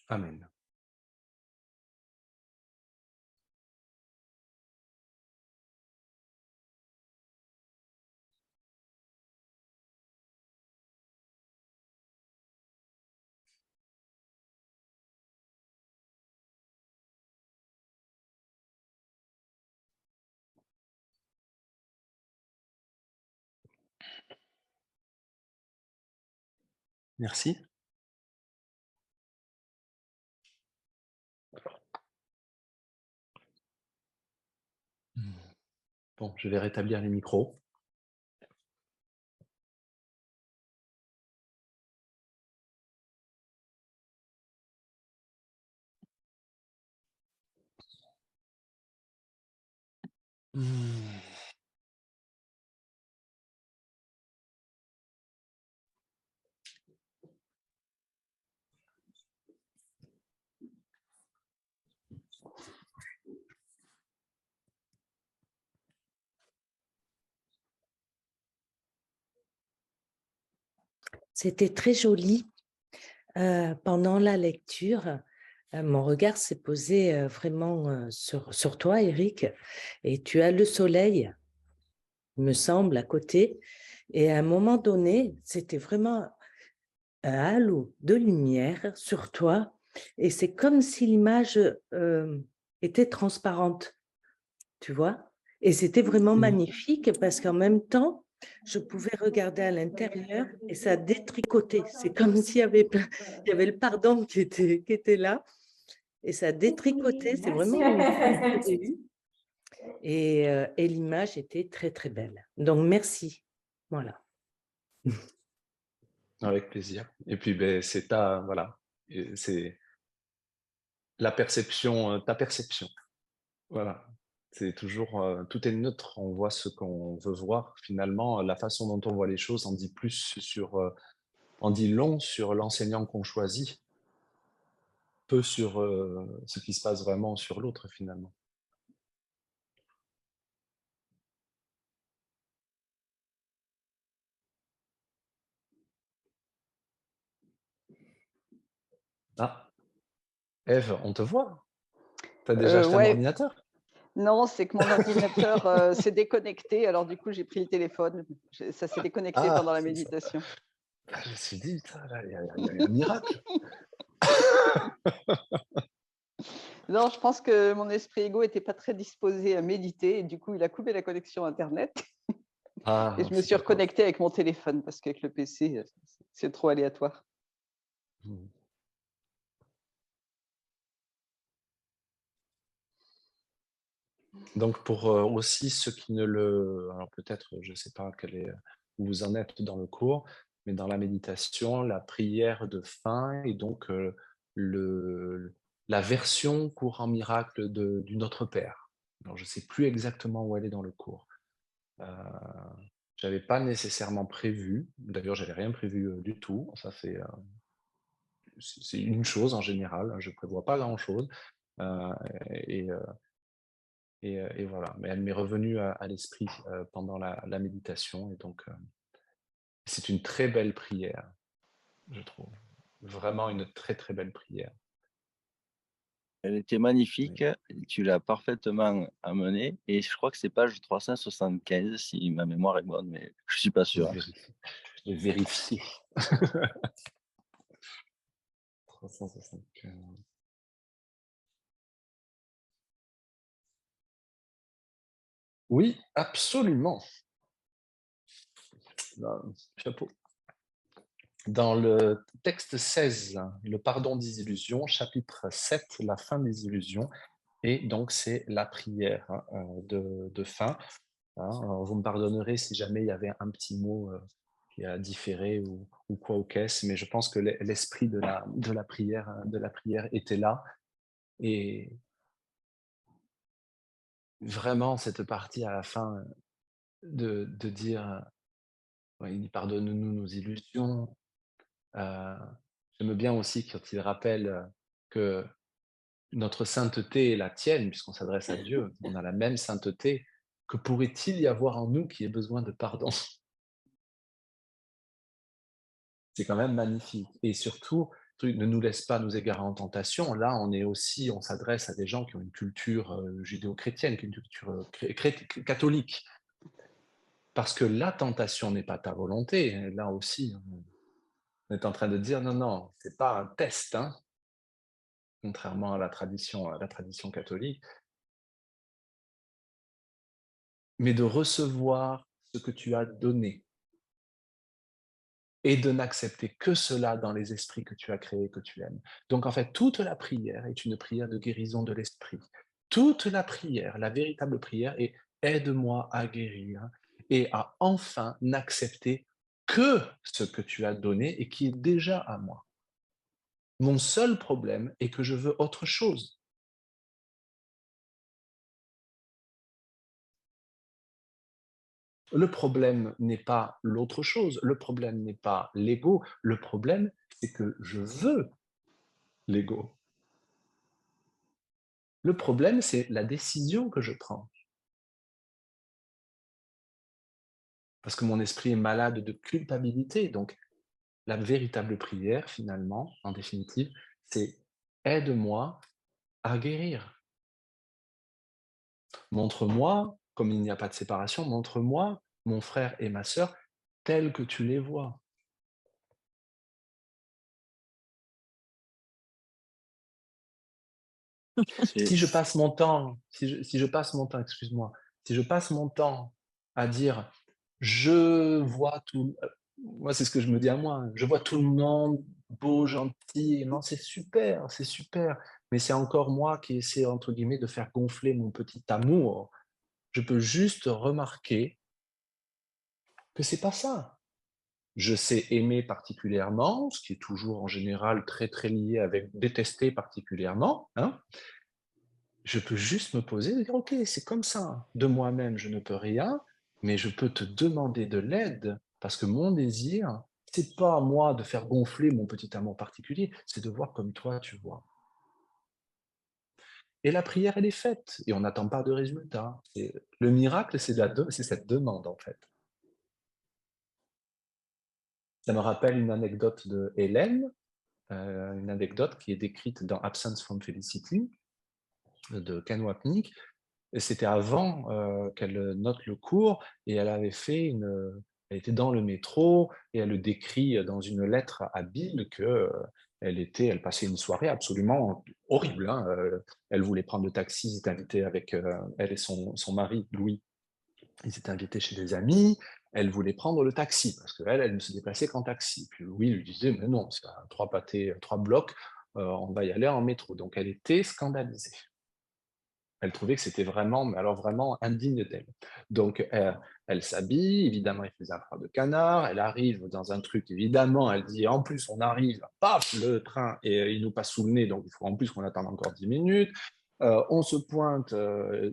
A: Amen. Merci. Bon, je vais rétablir les micros. Mmh.
B: C'était très joli. Pendant la lecture, mon regard s'est posé vraiment sur toi, Eric, et tu as le soleil, me semble, à côté. Et à un moment donné, c'était vraiment un halo de lumière sur toi, et c'est comme si l'image était transparente, tu vois. Et c'était vraiment magnifique parce qu'en même temps, je pouvais regarder à l'intérieur et ça détricotait. C'est comme s'il y avait, il y avait le pardon qui était là et ça détricotait. C'est vraiment une image que j'ai eue et l'image était très, très belle. Donc, merci. Voilà.
A: Avec plaisir. Et puis, beh, c'est ta voilà, c'est la perception, ta perception. Voilà. C'est toujours, tout est neutre. On voit ce qu'on veut voir. Finalement, la façon dont on voit les choses en dit plus sur, en dit long sur l'enseignant qu'on choisit, peu sur, ce qui se passe vraiment sur l'autre, finalement. Ah, Ève, on te voit? Tu as déjà acheté un
C: Ouais,
A: ordinateur?
C: non, c'est que mon ordinateur s'est déconnecté, alors du coup, j'ai pris le téléphone. Ça s'est déconnecté
A: Ah,
C: pendant la
A: c'est ça.
C: méditation.
A: Ah, je me suis dit: «Putain, là, il y a un miracle».
C: Non, je pense que mon esprit égo était pas très disposé à méditer et du coup, il a coupé la connexion internet et
A: Ah,
C: je me
A: c'est
C: suis
A: pas grave.
C: reconnectée avec mon téléphone parce qu'avec le PC, c'est trop aléatoire.
A: Mmh. Donc pour, aussi ceux qui ne le alors peut-être, je ne sais pas quel est, où vous en êtes dans le cours, mais dans la méditation, la prière de fin est donc, le la version courant miracle de du Notre Père. Alors je ne sais plus exactement où elle est dans le cours. Heu, J'avais pas nécessairement prévu, d'ailleurs j'avais rien prévu, du tout. Ça c'est une chose en général, hein, je prévois pas grand-chose, heu et et voilà. Mais elle m'est revenue à l'esprit, pendant la méditation et donc, c'est une très belle prière, je trouve. Vraiment une très, très belle prière.
D: Elle était
A: Oui.
D: magnifique, tu l'as parfaitement amenée et je crois que c'est page 375 si ma mémoire est bonne, mais je suis pas
A: Je
D: sûr.
A: vérifie. Je vais vérifier. 375. Oui, absolument. Chapeau. Dans le texte 16, le pardon des illusions, chapitre 7, la fin des illusions, et donc c'est la prière de fin. Alors, vous me pardonnerez si jamais il y avait un petit mot qui a différé ou quoi au caisse, mais je pense que l'esprit de la prière était là. Et vraiment, cette partie à la fin de dire, ouais, il dit pardonne-nous nos illusions. J'aime bien aussi quand il rappelle que notre sainteté est la tienne, puisqu'on s'adresse à Dieu, on a la même sainteté. Que pourrait-il y avoir en nous qui ait besoin de pardon? C'est quand même magnifique. Et surtout, ne nous laisse pas nous égarer en tentation. Là, on s'adresse à des gens qui ont une culture judéo-chrétienne, qui ont une culture catholique. Parce que la tentation n'est pas ta volonté. Là aussi, on est en train de dire non, non, c'est pas un test, hein, contrairement à la tradition catholique, mais de recevoir ce que tu as donné et de n'accepter que cela dans les esprits que tu as créés, que tu aimes. Donc en fait, toute la prière est une prière de guérison de l'esprit. Toute la prière, la véritable prière est aide-moi à guérir et à enfin n'accepter que ce que tu as donné et qui est déjà à moi. Mon seul problème est que je veux autre chose. Le problème n'est pas l'autre chose, le problème n'est pas l'ego, le problème, c'est que je veux l'ego. Le problème, c'est la décision que je prends. Parce que mon esprit est malade de culpabilité. Donc, la véritable prière, finalement, en définitive, c'est aide-moi à guérir. Montre-moi, comme il n'y a pas de séparation, montre-moi mon frère et ma sœur tels que tu les vois.
D: C'est
A: Si je passe mon temps, si je passe mon temps, excuse-moi, si je passe mon temps à dire: «Je vois tout», moi, c'est ce que je me dis à moi, hein, «Je vois tout le monde beau, gentil». Non, c'est super, mais c'est encore moi qui essaie, entre guillemets, «de faire gonfler mon petit amour». Je peux juste remarquer que c'est pas ça. Je sais aimer particulièrement, ce qui est toujours en général très, très lié avec détester particulièrement, hein. Je peux juste me poser et dire: «OK, c'est comme ça. De moi-même, je ne peux rien, mais je peux te demander de l'aide parce que mon désir, c'est pas à moi de faire gonfler mon petit amour particulier, c'est de voir comme toi tu vois». Et la prière, elle est faite et on n'attend pas de résultat. Et le miracle, c'est cette demande, en fait. Ça me rappelle une anecdote de Hélène, une anecdote qui est décrite dans Absence from Felicity de Ken Wapnick. Et c'était avant qu'elle note le cours et elle avait fait elle était dans le métro et elle le décrit dans une lettre à Bill que elle passait une soirée absolument horrible, hein. Elle voulait prendre le taxi, ils étaient invités avec elle et son mari Louis, ils étaient invités chez des amis. Elle voulait prendre le taxi parce qu'elle, elle ne se déplaçait qu'en taxi. Puis Louis lui disait mais non, c'est à 3 pâtés, 3 blocs, on va y aller en métro. Donc elle était scandalisée. Elle trouvait que c'était vraiment, mais alors vraiment indigne d'elle. Donc, elle s'habille, évidemment, il faisait un froid de canard, elle arrive dans un truc, évidemment, elle dit, en plus, on arrive, paf, le train, et il nous passe sous le nez, donc il faut en plus qu'on attende encore 10 minutes. On se pointe,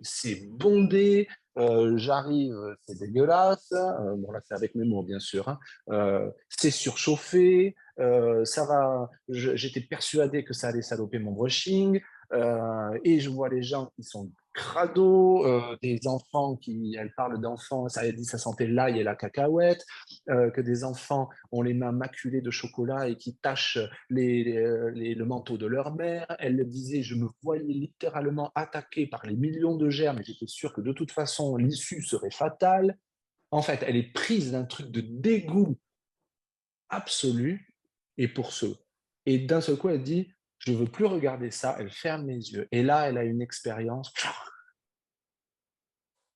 A: c'est bondé, j'arrive, c'est dégueulasse. Bon, là, c'est avec mes mots, bien sûr, hein. C'est surchauffé, ça va, j'étais persuadé que ça allait saloper mon brushing. Et je vois les gens qui sont crado, des enfants elle parle d'enfants, ça elle dit ça sentait l'ail et la cacahuète, que des enfants ont les mains maculées de chocolat et qui tachent le manteau de leur mère. Elle le disait, je me voyais littéralement attaqué par les millions de germes et j'étais sûr que de toute façon l'issue serait fatale. En fait, elle est prise d'un truc de dégoût absolu et pour ce Et d'un seul coup, elle dit: «Je ne veux plus regarder ça». Elle ferme les yeux et là, elle a une expérience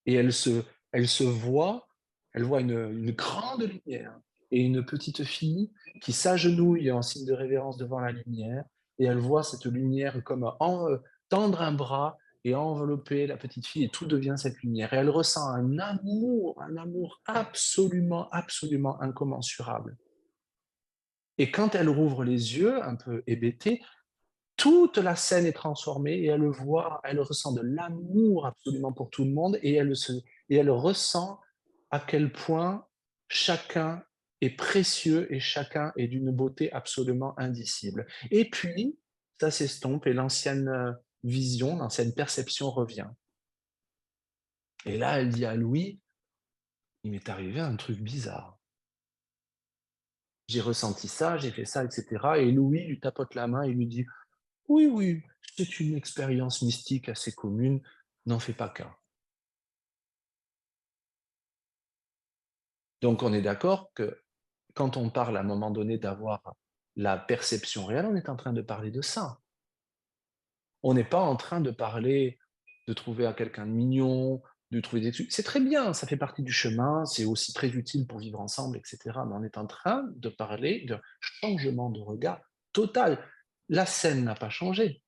A: et elle se voit, elle voit une grande lumière et une petite fille qui s'agenouille en signe de révérence devant la lumière et elle voit cette lumière comme tendre un bras et envelopper la petite fille et tout devient cette lumière et elle ressent un amour absolument, absolument incommensurable. Et quand elle rouvre les yeux, un peu hébétée, toute la scène est transformée et elle voit, elle ressent de l'amour absolument pour tout le monde et elle ressent à quel point chacun est précieux et chacun est d'une beauté absolument indicible. Et puis, ça s'estompe et l'ancienne vision, l'ancienne perception revient. Et là, elle dit à Louis, il m'est arrivé un truc bizarre. J'ai ressenti ça, j'ai fait ça, etc. Et Louis lui tapote la main et lui dit, oui, oui, c'est une expérience mystique assez commune, n'en fais pas cas. Donc on est d'accord que quand on parle à un moment donné d'avoir la perception réelle, on est en train de parler de ça. On n'est pas en train de parler de trouver à quelqu'un de mignon, de trouver des trucs. C'est très bien, ça fait partie du chemin, c'est aussi très utile pour vivre ensemble, etc. Mais on est en train de parler de changement de regard total. La scène n'a pas changé.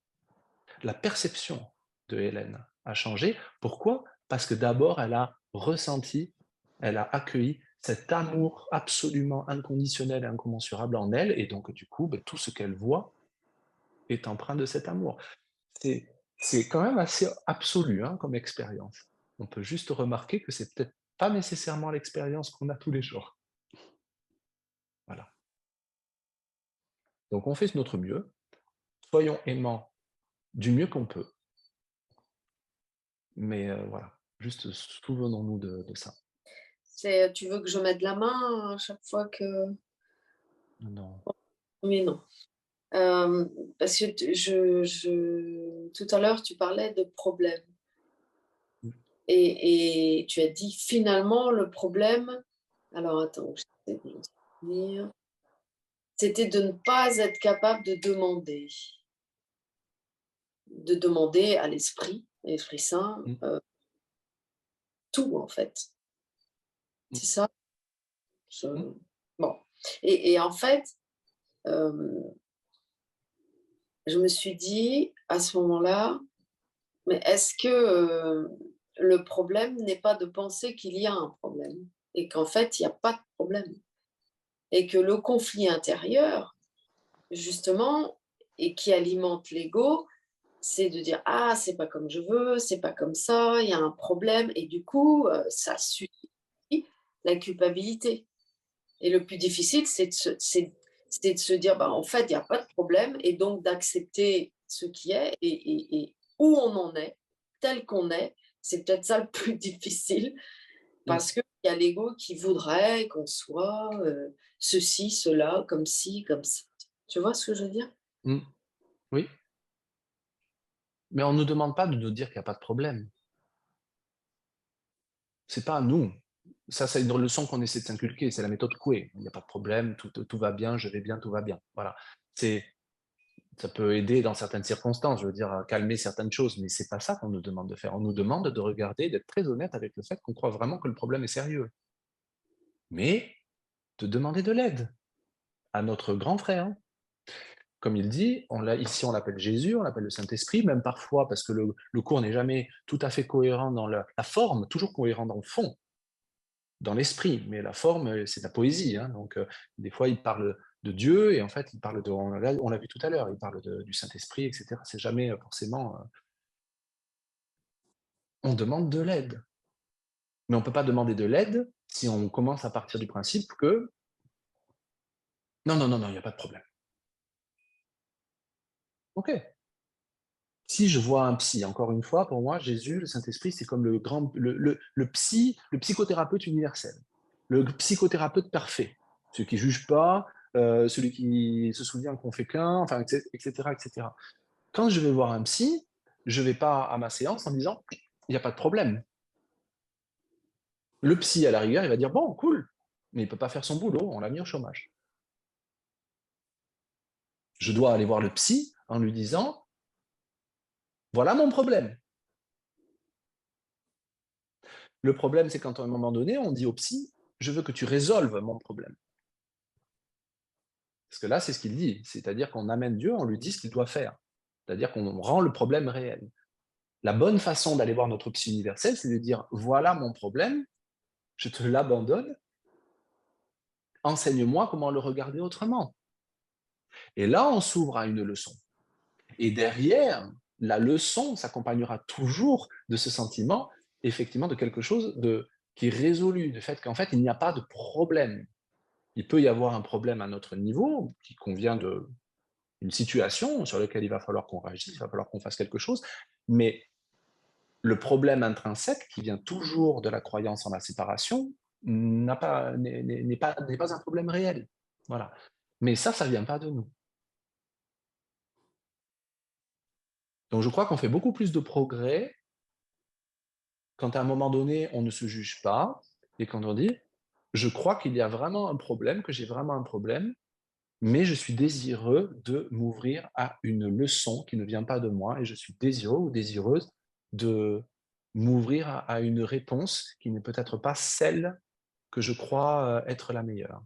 A: La perception de Hélène a changé. Pourquoi? Parce que d'abord, elle a ressenti, elle a accueilli cet amour absolument inconditionnel et incommensurable en elle, et donc du coup, tout ce qu'elle voit est empreint de cet amour. C'est quand même assez absolu hein, comme expérience. On peut juste remarquer que c'est peut-être pas nécessairement l'expérience qu'on a tous les jours. Voilà. Donc on fait de notre mieux, soyons aimants du mieux qu'on peut, mais voilà, juste souvenons-nous de ça.
E: Tu veux que je mette la main à chaque fois que...
A: Non.
E: Mais non. Parce que tout à l'heure, tu parlais de problème.
A: Mmh.
E: Et tu as dit finalement le problème. Alors attends, j'essaie de me souvenir. C'était de ne pas être capable de demander. De demander à l'Esprit Saint,
A: Mmh.
E: tout en fait.
A: Mmh.
E: C'est ça?
A: Mmh.
E: Bon. Et en fait, euh, je me suis dit à ce moment-là, mais est-ce que le problème n'est pas de penser qu'il y a un problème et qu'en fait, il n'y a pas de problème et que le conflit intérieur, justement, et qui alimente l'ego, c'est de dire ah c'est pas comme je veux, c'est pas comme ça, il y a un problème et du coup ça suit la culpabilité. Et le plus difficile, c'est de se dire bah, en fait il n'y a pas de problème et donc d'accepter ce qui est et où on en est, tel qu'on est. C'est peut-être ça le plus difficile
A: Mmh.
E: parce qu'il y a l'ego qui voudrait qu'on soit ceci, cela, comme ci, comme ça. Tu vois ce que je veux dire?
A: Mmh. Oui, mais on ne nous demande pas de nous dire qu'il y a pas de problème. C'est pas à nous. Ça, c'est une leçon qu'on essaie de s'inculquer, c'est la méthode Coué. Il y a pas de problème, tout va bien, je vais bien, tout va bien. Voilà. C'est Ça peut aider dans certaines circonstances, je veux dire, à calmer certaines choses, mais c'est pas ça qu'on nous demande de faire. On nous demande de regarder, d'être très honnête avec le fait qu'on croit vraiment que le problème est sérieux. Mais de demander de l'aide à notre grand frère. Comme il dit, ici on l'appelle Jésus, on l'appelle le Saint-Esprit, même parfois, parce que le cours n'est jamais tout à fait cohérent dans la forme, toujours cohérent dans le fond, dans l'esprit, mais la forme, c'est de la poésie. Hein, donc, des fois, il parle de Dieu, et en fait, il parle on l'a vu tout à l'heure, il parle du Saint-Esprit, etc. C'est jamais forcément. On demande de l'aide. Mais on ne peut pas demander de l'aide si on commence à partir du principe que non, non, non, non, il n'y a pas de problème. Ok. Si je vois un psy, encore une fois, pour moi, Jésus, le Saint-Esprit, c'est comme le psychothérapeute universel, le psychothérapeute parfait, celui qui ne juge pas, celui qui se souvient qu'on fait qu'un, enfin, etc., etc. Quand je vais voir un psy, je ne vais pas à ma séance en disant, il n'y a pas de problème. Le psy, à la rigueur, il va dire, bon, cool, mais il ne peut pas faire son boulot, on l'a mis au chômage. Je dois aller voir le psy en lui disant, voilà mon problème. Le problème, c'est quand à un moment donné, on dit au psy, je veux que tu résolves mon problème. Parce que là, c'est ce qu'il dit, c'est-à-dire qu'on amène Dieu, on lui dit ce qu'il doit faire. C'est-à-dire qu'on rend le problème réel. La bonne façon d'aller voir notre psy universel, c'est de dire, voilà mon problème, je te l'abandonne, enseigne-moi comment le regarder autrement. Et là, on s'ouvre à une leçon. Et derrière, la leçon s'accompagnera toujours de ce sentiment, effectivement, de quelque chose qui est résolu, du fait qu'en fait, il n'y a pas de problème. Il peut y avoir un problème à notre niveau qui convient d'une situation sur laquelle il va falloir qu'on réagisse, il va falloir qu'on fasse quelque chose, mais le problème intrinsèque qui vient toujours de la croyance en la séparation n'est pas un problème réel. Voilà. Mais ça ne vient pas de nous. Donc je crois qu'on fait beaucoup plus de progrès quand à un moment donné, on ne se juge pas et quand on dit, je crois qu'il y a vraiment un problème, que j'ai vraiment un problème, mais je suis désireux de m'ouvrir à une leçon qui ne vient pas de moi et je suis désireux ou désireuse de m'ouvrir à une réponse qui n'est peut-être pas celle que je crois être la meilleure.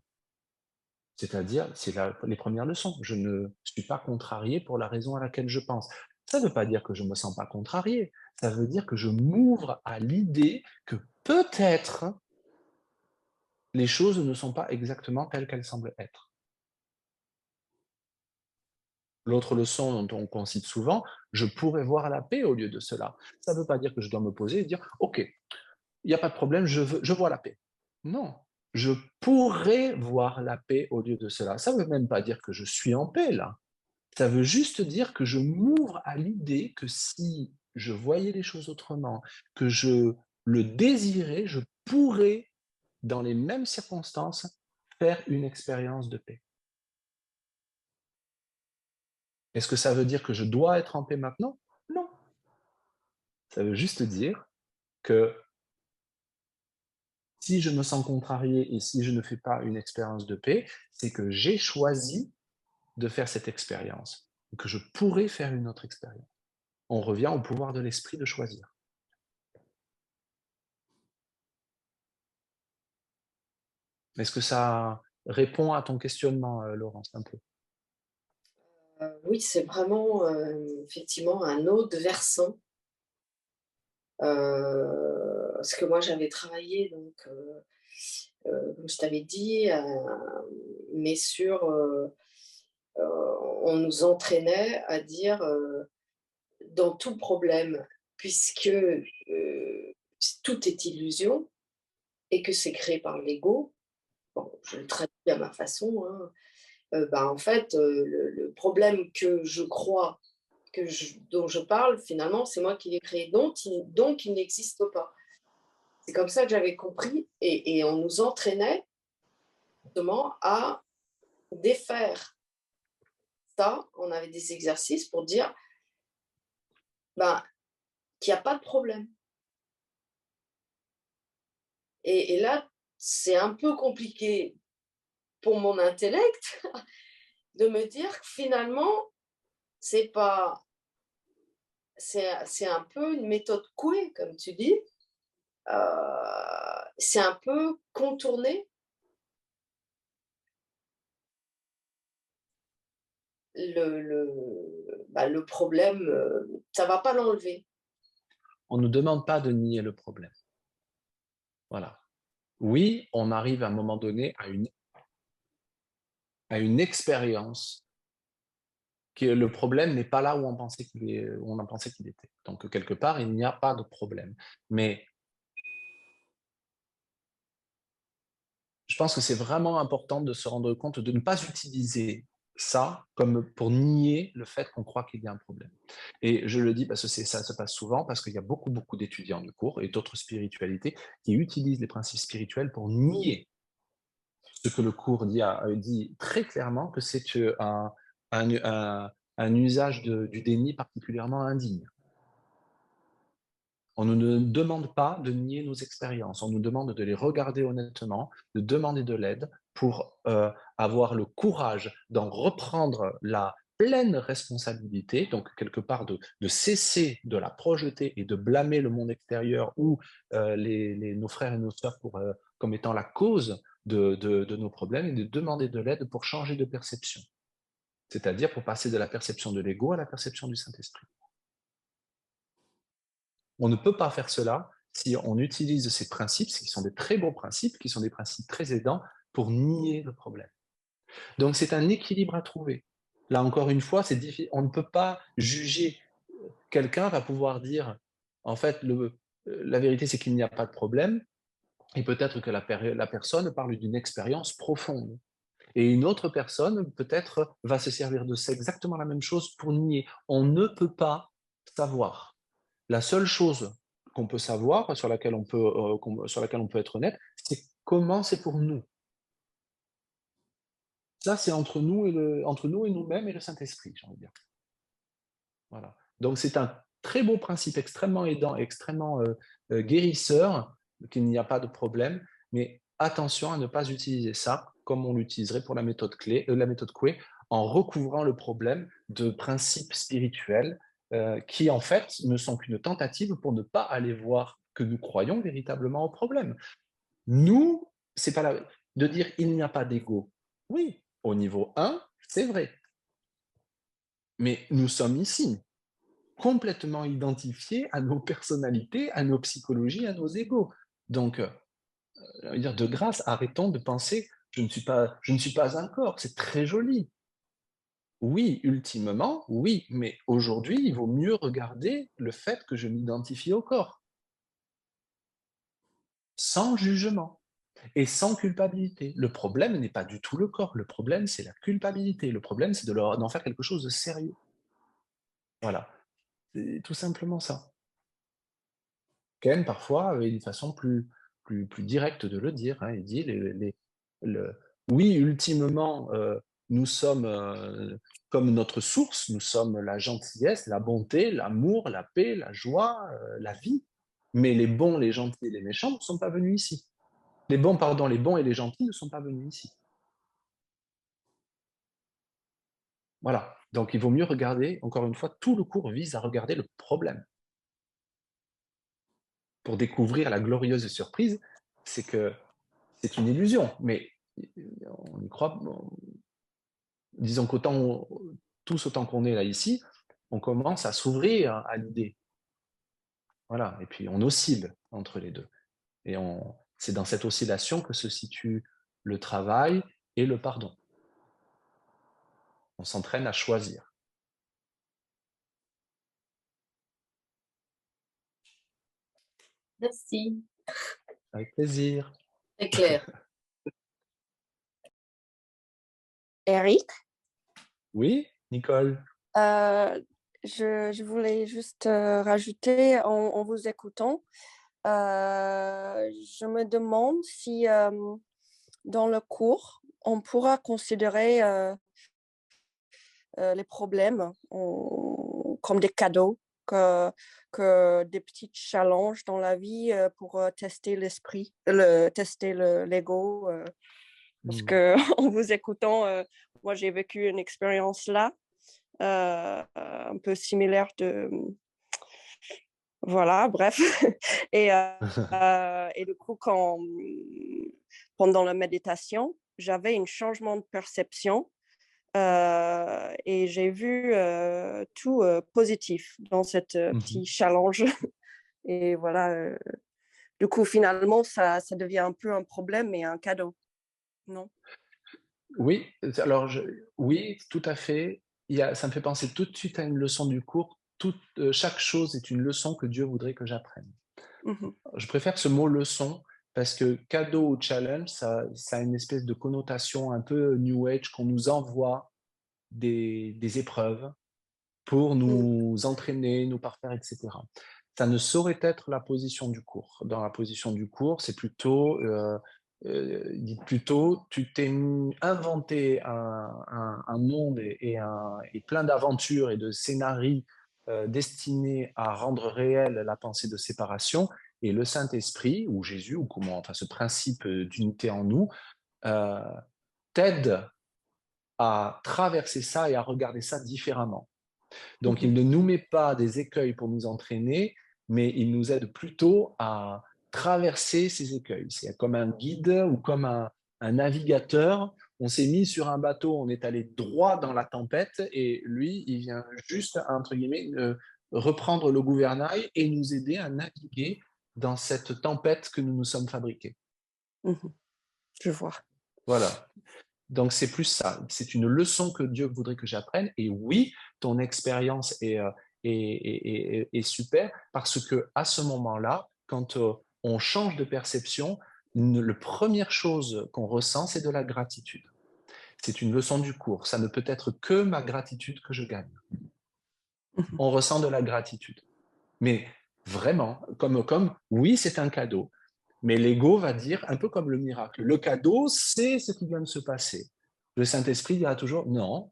A: C'est-à-dire, c'est les premières leçons. Je ne suis pas contrarié pour la raison à laquelle je pense. Ça ne veut pas dire que je ne me sens pas contrarié. Ça veut dire que je m'ouvre à l'idée que peut-être les choses ne sont pas exactement telles qu'elles semblent être. L'autre leçon dont on cite souvent, je pourrais voir la paix au lieu de cela. Ça ne veut pas dire que je dois me poser et dire, OK, il n'y a pas de problème, je vois la paix. Non, je pourrais voir la paix au lieu de cela. Ça ne veut même pas dire que je suis en paix là. Ça veut juste dire que je m'ouvre à l'idée que si je voyais les choses autrement, que je le désirais, je pourrais, dans les mêmes circonstances, faire une expérience de paix. Est-ce que ça veut dire que je dois être en paix maintenant? Non. Ça veut juste dire que si je me sens contrarié et si je ne fais pas une expérience de paix, c'est que j'ai choisi de faire cette expérience, que je pourrais faire une autre expérience. On revient au pouvoir de l'esprit de choisir. Est-ce que ça répond à ton questionnement, Laurence, un peu?
E: Oui, c'est vraiment effectivement un autre versant. Parce que moi, j'avais travaillé, donc, comme je t'avais dit, mais on nous entraînait à dire dans tout problème, puisque tout est illusion et que c'est créé par l'ego, bon, je le traduis à ma façon, hein, en fait, le problème que je crois, dont je parle, finalement, c'est moi qui l'ai créé, donc il n'existe pas. C'est comme ça que j'avais compris, et on nous entraînait justement à défaire ça. On avait des exercices pour dire qu'il n'y a pas de problème. Et là, c'est un peu compliqué pour mon intellect de me dire que finalement, c'est un peu une méthode Coué, comme tu dis. C'est un peu contourner le problème. Ça ne va pas l'enlever.
A: On ne demande pas de nier le problème. Voilà. Oui, on arrive à un moment donné à une expérience que le problème n'est pas là où on pensait qu'il était. Donc, quelque part, il n'y a pas de problème. Mais je pense que c'est vraiment important de se rendre compte de ne pas utiliser ça comme pour nier le fait qu'on croit qu'il y a un problème. Et je le dis parce que ça se passe souvent, parce qu'il y a beaucoup, beaucoup d'étudiants du cours et d'autres spiritualités qui utilisent les principes spirituels pour nier ce que le cours dit très clairement, que c'est un usage du déni particulièrement indigne. On ne nous demande pas de nier nos expériences, on nous demande de les regarder honnêtement, de demander de l'aide pour avoir le courage d'en reprendre la pleine responsabilité, donc quelque part de cesser de la projeter et de blâmer le monde extérieur ou nos frères et nos sœurs comme étant la cause de nos problèmes, et de demander de l'aide pour changer de perception. C'est-à-dire pour passer de la perception de l'ego à la perception du Saint-Esprit. On ne peut pas faire cela si on utilise ces principes, qui sont des très bons principes, qui sont des principes très aidants, pour nier le problème. Donc c'est un équilibre à trouver. Là encore une fois, c'est difficile. On ne peut pas juger. Quelqu'un va pouvoir dire, en fait, la vérité c'est qu'il n'y a pas de problème, et peut-être que la personne parle d'une expérience profonde. Et une autre personne, peut-être, va se servir de ça exactement la même chose pour nier. On ne peut pas savoir. La seule chose qu'on peut savoir, sur laquelle on peut être honnête, c'est comment c'est pour nous. Ça, c'est entre nous et nous-mêmes et le Saint-Esprit, j'ai envie de dire. Voilà. Donc, c'est un très beau principe, extrêmement aidant, extrêmement guérisseur, qu'il n'y a pas de problème, mais attention à ne pas utiliser ça comme on l'utiliserait pour la méthode Coué, en recouvrant le problème de principes spirituels qui, en fait, ne sont qu'une tentative pour ne pas aller voir que nous croyons véritablement au problème. Nous, c'est pas de dire il n'y a pas d'ego. Oui, au niveau 1, c'est vrai. Mais nous sommes ici, complètement identifiés à nos personnalités, à nos psychologies, à nos égos. Donc, dire de grâce, arrêtons de penser je ne suis pas un corps, c'est très joli. Oui, ultimement, oui, mais aujourd'hui, il vaut mieux regarder le fait que je m'identifie au corps, sans jugement et sans culpabilité. Le problème n'est pas du tout le corps, le problème c'est la culpabilité, le problème c'est d'en faire quelque chose de sérieux. Voilà, c'est tout simplement ça. Ken, parfois, avait une façon plus directe de le dire. Hein. Il dit oui, ultimement, nous sommes comme notre source, nous sommes la gentillesse, la bonté, l'amour, la paix, la joie, la vie. Mais les bons, les gentils et les méchants ne sont pas venus ici. Les bons et les gentils ne sont pas venus ici. Voilà. Donc, il vaut mieux regarder, encore une fois, tout le cours vise à regarder le problème. Pour découvrir la glorieuse surprise, c'est que c'est une illusion, mais on y croit. Disons tous autant qu'on est là ici, on commence à s'ouvrir à l'idée. Voilà, et puis on oscille entre les deux. Et c'est dans cette oscillation que se situe le travail et le pardon. On s'entraîne à choisir.
E: Merci.
A: Avec plaisir.
E: C'est clair.
F: Eric,
A: Oui, Nicole?
F: je voulais juste rajouter en vous écoutant, je me demande si dans le cours, on pourra considérer les problèmes comme des cadeaux, que des petits challenges dans la vie pour tester l'esprit, tester l'ego. Parce que en vous écoutant, moi j'ai vécu une expérience là, un peu similaire voilà, bref. et du coup, pendant la méditation, j'avais un changement de perception et j'ai vu tout positif dans cette petit challenge. Et voilà, du coup, finalement, ça devient un peu un problème et un cadeau, non?
A: Oui, alors oui, tout à fait. Ça me fait penser tout de suite à une leçon du cours. Chaque chose est une leçon que Dieu voudrait que j'apprenne. Je préfère ce mot leçon parce que cadeau ou challenge, ça a une espèce de connotation un peu New Age qu'on nous envoie des épreuves pour nous entraîner, nous parfaire, etc. Ça ne saurait être la position du cours. Dans la position du cours, c'est plutôt, dites plutôt, tu t'es inventé un monde et plein d'aventures et de scénarios destinés à rendre réelle la pensée de séparation, et le Saint-Esprit, ou Jésus, ou comment, enfin ce principe d'unité en nous, t'aide à traverser ça et à regarder ça différemment. Donc, il
F: Mhm.
A: ne nous met pas des écueils pour nous entraîner, mais il nous aide plutôt à traverser ces écueils. C'est comme un guide ou comme un navigateur. On s'est mis sur un bateau, on est allé droit dans la tempête et lui, il vient juste, entre guillemets, reprendre le gouvernail et nous aider à naviguer dans cette tempête que nous nous sommes fabriqués.
F: Mhm. Je vois.
A: Voilà. Donc, c'est plus ça. C'est une leçon que Dieu voudrait que j'apprenne. Et oui, ton expérience est super parce que à ce moment-là, quand on change de perception, la première chose qu'on ressent, c'est de la gratitude. C'est une leçon du cours. Ça ne peut être que ma gratitude que je gagne.
F: Mhm.
A: On ressent de la gratitude. Mais vraiment, comme oui, c'est un cadeau. Mais l'ego va dire, un peu comme le miracle, le cadeau, c'est ce qui vient de se passer. Le Saint-Esprit dira toujours, non,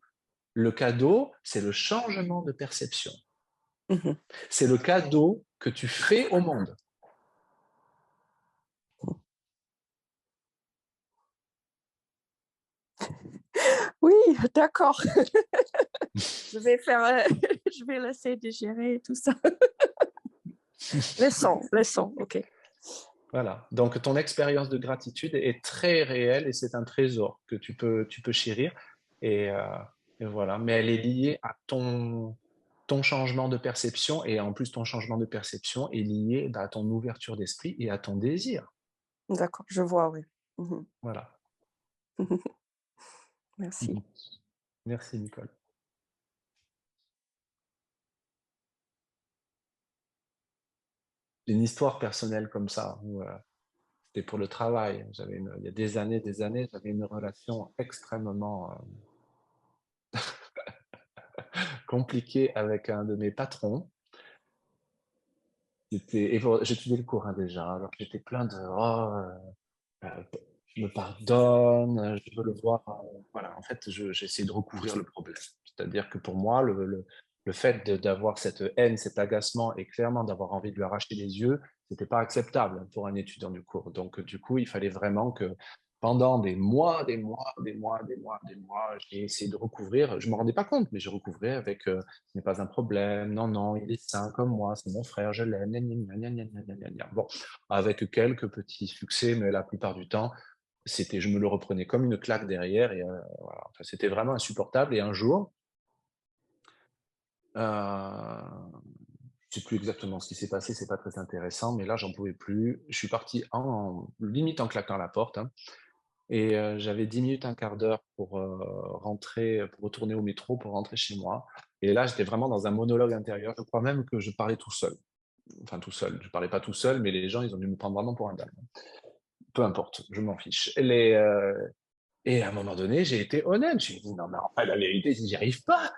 A: le cadeau, c'est le changement de perception.
F: Mhm.
A: C'est le cadeau que tu fais au monde.
F: Oui, d'accord. Je vais faire, je vais laisser digérer tout ça. Laissons, ok.
A: Voilà. Donc, ton expérience de gratitude est très réelle et c'est un trésor que tu peux chérir. Et, euh, et voilà. Mais elle est liée à ton changement de perception et en plus, ton changement de perception est lié à ton ouverture d'esprit et à ton désir.
F: D'accord, je vois, oui. Mhm.
A: Voilà.
F: Merci.
A: Merci, Nicole. Une histoire personnelle comme ça, où c'était pour le travail. Il y a des années, j'avais une relation extrêmement compliquée avec un de mes patrons. J'étudiais le cours déjà, alors j'étais plein de je me pardonne, je veux le voir. Voilà, en fait, j'essaie de recouvrir le problème. C'est-à-dire que pour moi, le fait d'avoir cette haine, cet agacement et clairement d'avoir envie de lui arracher les yeux, c'était pas acceptable pour un étudiant du cours. Donc, du coup, il fallait vraiment que pendant des mois, j'ai essayé de recouvrir. Je me rendais pas compte, mais je recouvrais avec ce n'est pas un problème. Non, non, il est sain comme moi, c'est mon frère, je l'aime. Bon, avec quelques petits succès, mais la plupart du temps, je me le reprenais comme une claque derrière et voilà. Enfin, c'était vraiment insupportable. Et un jour, je sais plus exactement ce qui s'est passé, c'est pas très intéressant, mais là, j'en pouvais plus. Je suis parti limite en claquant la porte, hein, et j'avais 10 minutes, un quart d'heure pour rentrer, pour retourner au métro, pour rentrer chez moi. Et là, j'étais vraiment dans un monologue intérieur. Je crois même que je parlais tout seul. Enfin, tout seul. Je parlais pas tout seul, mais les gens, ils ont dû me prendre vraiment pour un dingue. Peu importe, je m'en fiche. Et à un moment donné, j'ai été honnête. J'ai dit, non, mais en fait, la vérité, c'est que j'arrive pas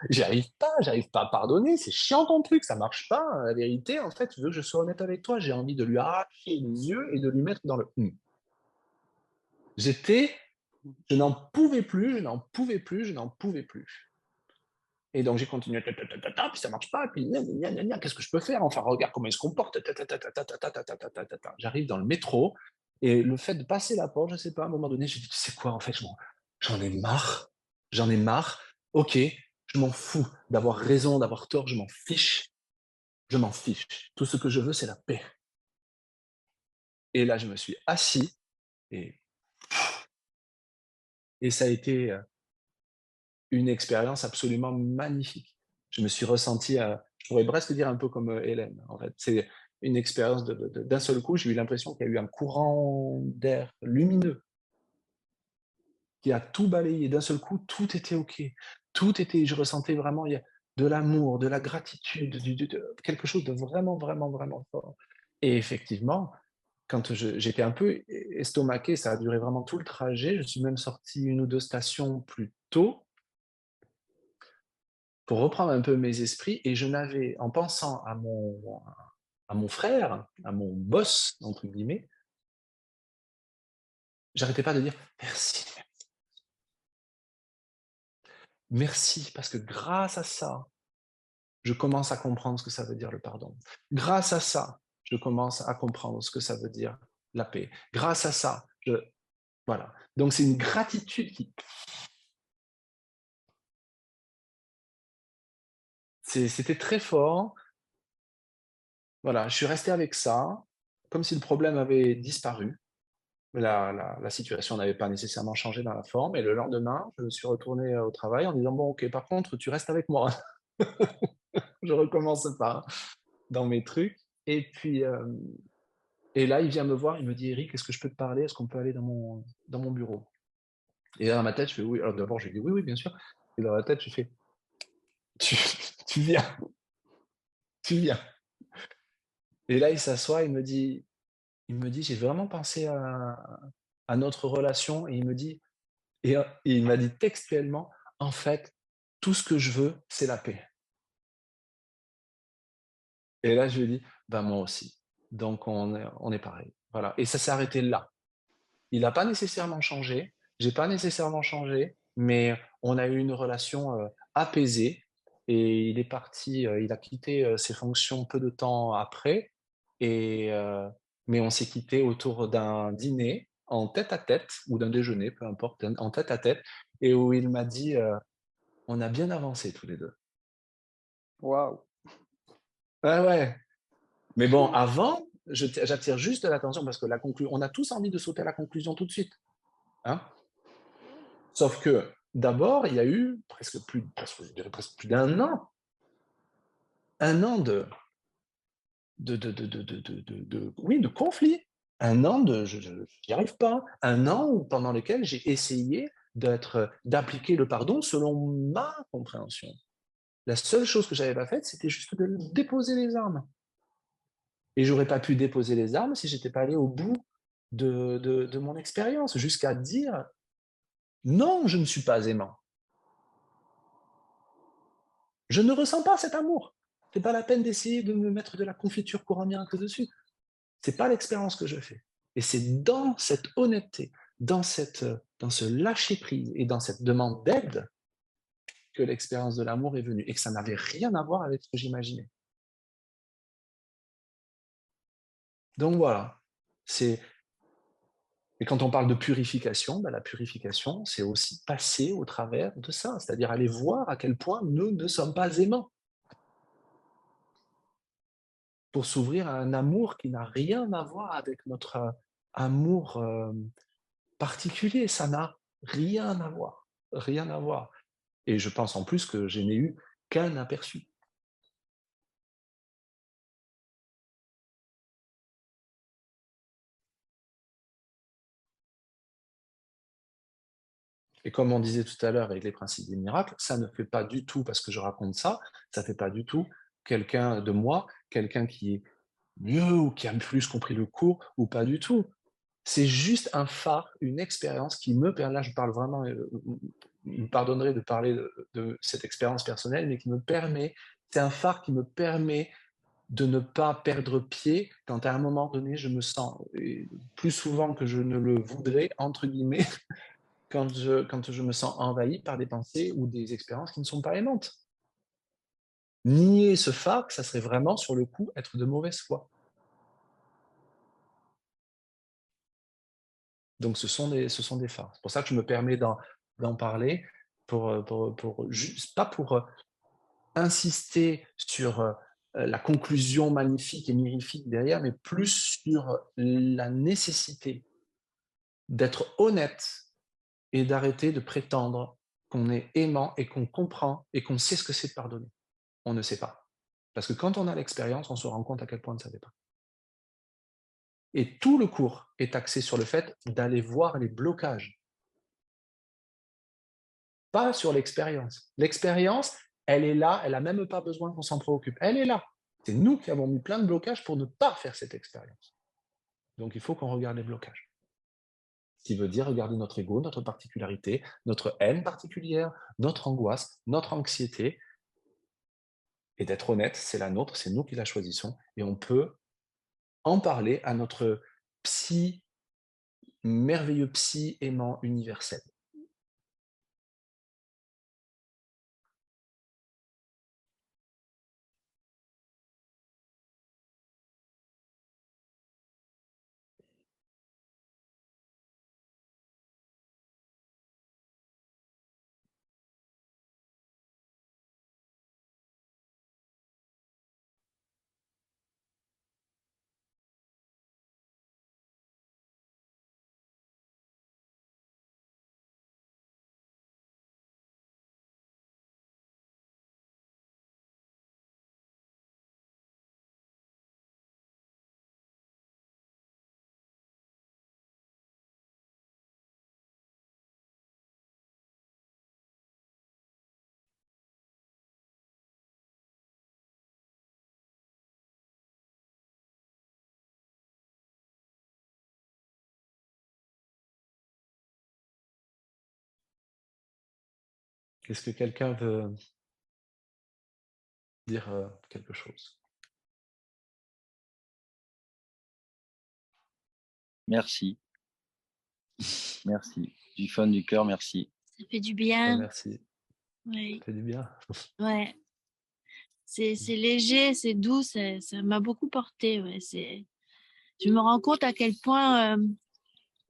A: à pardonner. C'est chiant ton truc, ça marche pas. La vérité, en fait, tu veux que je sois honnête avec toi. J'ai envie de lui arracher les yeux et de lui mettre dans le. Je n'en pouvais plus, je n'en pouvais plus, je n'en pouvais plus. Et donc, j'ai continué, puis ça marche pas, puis qu'est-ce que je peux faire? Enfin, regarde comment il se comporte. J'arrive dans le métro, et le fait de passer la porte, je sais pas, à un moment donné, j'ai dit, tu sais quoi, en fait, j'en ai marre, j'en ai marre. Ok, je m'en fous d'avoir raison, d'avoir tort, je m'en fiche. Je m'en fiche. Tout ce que je veux, c'est la paix. Et là, je me suis assis, et, et ça a été une expérience absolument magnifique. Je me suis ressenti, je pourrais presque dire un peu comme Hélène, en fait. C'est une expérience d'un seul coup, j'ai eu l'impression qu'il y a eu un courant d'air lumineux qui a tout balayé. D'un seul coup, tout était OK. Tout était, je ressentais vraiment de l'amour, de la gratitude, quelque chose de vraiment, vraiment, vraiment fort. Et effectivement, quand j'étais un peu estomaqué, ça a duré vraiment tout le trajet. Je suis même sorti une ou deux stations plus tôt pour reprendre un peu mes esprits, et je n'avais, en pensant à mon frère, à mon boss, entre guillemets, j'arrêtais pas de dire merci, merci, parce que grâce à ça, je commence à comprendre ce que ça veut dire le pardon. Grâce à ça, je commence à comprendre ce que ça veut dire la paix. Grâce à ça, voilà. Donc c'est une gratitude c'était très fort. Voilà, je suis resté avec ça, comme si le problème avait disparu. La situation n'avait pas nécessairement changé dans la forme et le lendemain, je suis retourné, au travail en disant: «Bon OK, par contre, tu restes avec moi». Je recommence pas dans mes trucs et puis, et là, il vient me voir, il me dit: «Eric, est-ce que je peux te parler? Est-ce qu'on peut aller dans mon bureau?» Et là, dans ma tête, je fais: «Oui». Alors d'abord, je lui dis: «Oui, oui, bien sûr». Et dans ma tête, je fais: «Tu tu viens, tu viens». Et là, il s'assoit, il me dit: «J'ai vraiment pensé à notre relation» et il me dit et il m'a dit textuellement: «En fait, tout ce que je veux, c'est la paix». Et là, je lui ai dit: «Ben, moi aussi». Donc on est pareil. Voilà et ça s'est arrêté là. Il n'a pas nécessairement changé, j'ai pas nécessairement changé, mais on a eu une relation, apaisée et il est parti, il a quitté, ses fonctions peu de temps après et mais on s'est quitté autour d'un dîner en tête-à-tête ou d'un déjeuner, peu importe, en tête-à-tête et où il m'a dit, «On a bien avancé tous les 2».
C: Waouh!
A: Ouais, ouais, mais bon, avant, j'attire juste l'attention parce que la conclu on a tous envie de sauter à la conclusion tout de suite, hein? Sauf que, d'abord, il y a eu presque, je dirais presque plus d'1 an, 1 an de conflit, 1 an de je j'y arrive pas, 1 an où pendant lesquels j'ai essayé d'appliquer le pardon selon ma compréhension. La seule chose que j'avais pas faite, c'était juste de déposer les armes et j'aurais pas pu déposer les armes si j'étais pas allé au bout de mon expérience, jusqu'à dire: «Non, je ne suis pas aimant. Je ne ressens pas cet amour. C'est pas la peine d'essayer de me mettre de la confiture courant miracle dessus. C'est pas l'expérience que je fais». Et c'est dans cette honnêteté, dans ce lâcher prise et dans cette demande d'aide que l'expérience de l'amour est venue et que ça n'avait rien à voir avec ce que j'imaginais. Donc voilà, c'est et quand on parle de purification, bah, la purification, c'est aussi passer au travers de ça, c'est-à-dire aller voir à quel point nous ne sommes pas aimants. Pour s'ouvrir à un amour qui n'a rien à voir avec notre, amour, particulier. Ça n'a rien à voir, rien à voir et je pense en plus que je n'ai eu qu'un aperçu. Et comme on disait tout à l'heure avec les principes des miracles, ça ne fait pas du tout parce que je raconte ça, ça fait pas du tout quelqu'un de moi, quelqu'un qui est mieux ou qui a plus compris le cours ou pas du tout. C'est juste un phare, une expérience qui me permet là je parle vraiment, vous me pardonnerez de parler de cette expérience personnelle, mais qui me permet c'est un phare qui me permet de ne pas perdre pied quand à un moment donné je me sens et plus souvent que je ne le voudrais, entre guillemets, quand je me sens envahi par des pensées ou des expériences qui ne sont pas aimantes. Nier ce phare, ça serait vraiment sur le coup être de mauvaise foi. Donc ce sont des phares. C'est pour ça que je me permets d'en parler pour juste pas pour, insister sur, la conclusion magnifique et mirifique derrière, mais plus sur la nécessité d'être honnête et d'arrêter de prétendre qu'on est aimant et qu'on comprend et qu'on sait ce que c'est de pardonner. On ne sait pas. Parce que quand on a l'expérience, on se rend compte à quel point on ne savait pas. Et tout le cours est axé sur le fait d'aller voir les blocages, pas sur l'expérience. L'expérience, elle est là, elle n'a même pas besoin qu'on s'en préoccupe. Elle est là. C'est nous qui avons mis plein de blocages pour ne pas faire cette expérience. Donc il faut qu'on regarde les blocages. Ce qui veut dire regarder notre ego, notre particularité, notre haine particulière, notre angoisse, notre anxiété, et d'être honnête, c'est la nôtre, c'est nous qui la choisissons, et on peut en parler à notre psy, merveilleux psy aimant universel. Est-ce que quelqu'un veut dire quelque chose?
D: Merci, merci. Du fond du cœur, merci.
G: Ça fait du bien.
A: Merci, ça
G: Oui,
A: fait du bien.
G: ouais. C'est léger, c'est doux, ça m'a beaucoup porté. Ouais. Je me rends compte à quel point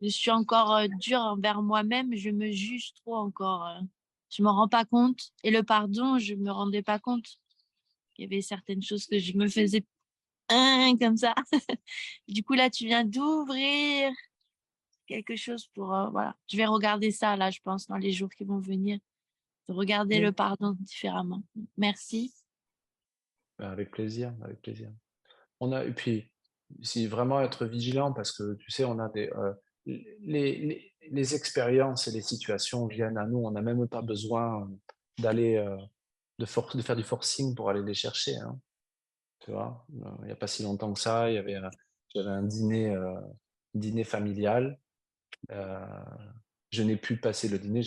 G: je suis encore dure envers moi-même, je me juge trop encore. Je me rends pas compte. Et le pardon, je me rendais pas compte. Il y avait certaines choses que je me faisais comme ça. Du coup, là, tu viens d'ouvrir quelque chose pour... voilà. Je vais regarder ça, là, je pense, dans les jours qui vont venir. De regarder le
A: Oui.
G: pardon différemment. Merci.
A: Avec plaisir, avec plaisir. Et puis, c'est vraiment être vigilant parce que, tu sais, on a les expériences et les situations viennent à nous. On n'a même pas besoin d'aller, de faire du forcing pour aller les chercher, hein, tu vois. Il n'y a pas si longtemps que ça, j'avais un dîner familial. Je n'ai pu passer le dîner.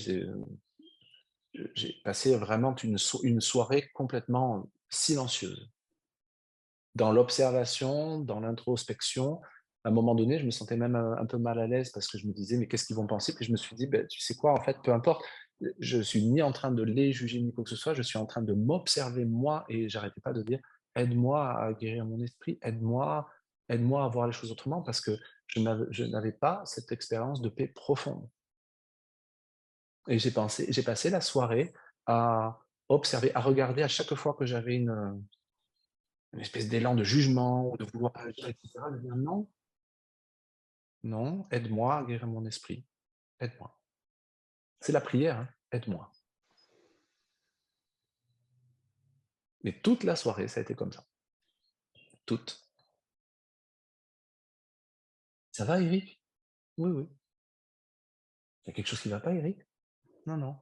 A: J'ai passé vraiment une soirée complètement silencieuse. Dans l'observation, dans l'introspection, à un moment donné, je me sentais même un peu mal à l'aise parce que je me disais: «Mais qu'est-ce qu'ils vont penser?» Puis je me suis dit: «Beh, tu sais quoi? En fait, peu importe, je suis ni en train de les juger ni quoi que ce soit, je suis en train de m'observer moi» et j'arrêtais pas de dire: «Aide-moi à guérir mon esprit, aide-moi à voir les choses autrement» parce que je n'avais pas cette expérience de paix profonde et j'ai passé la soirée à observer, à regarder à chaque fois que j'avais une espèce d'élan de jugement ou de vouloir agir et cetera, de dire: «Non, non, aide-moi à guérir mon esprit, aide-moi». C'est la prière, hein, aide-moi. Mais toute la soirée, ça a été comme ça, toute. «Ça va Eric?» «Oui, oui». «Il y a quelque chose qui va pas Eric?» «Non, non».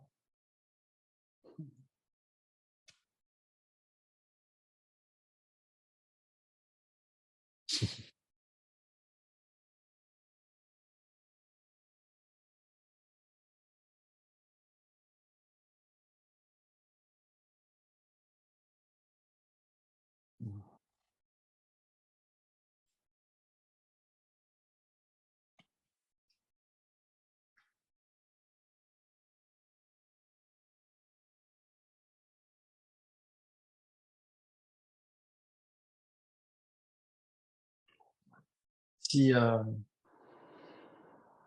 A: Si,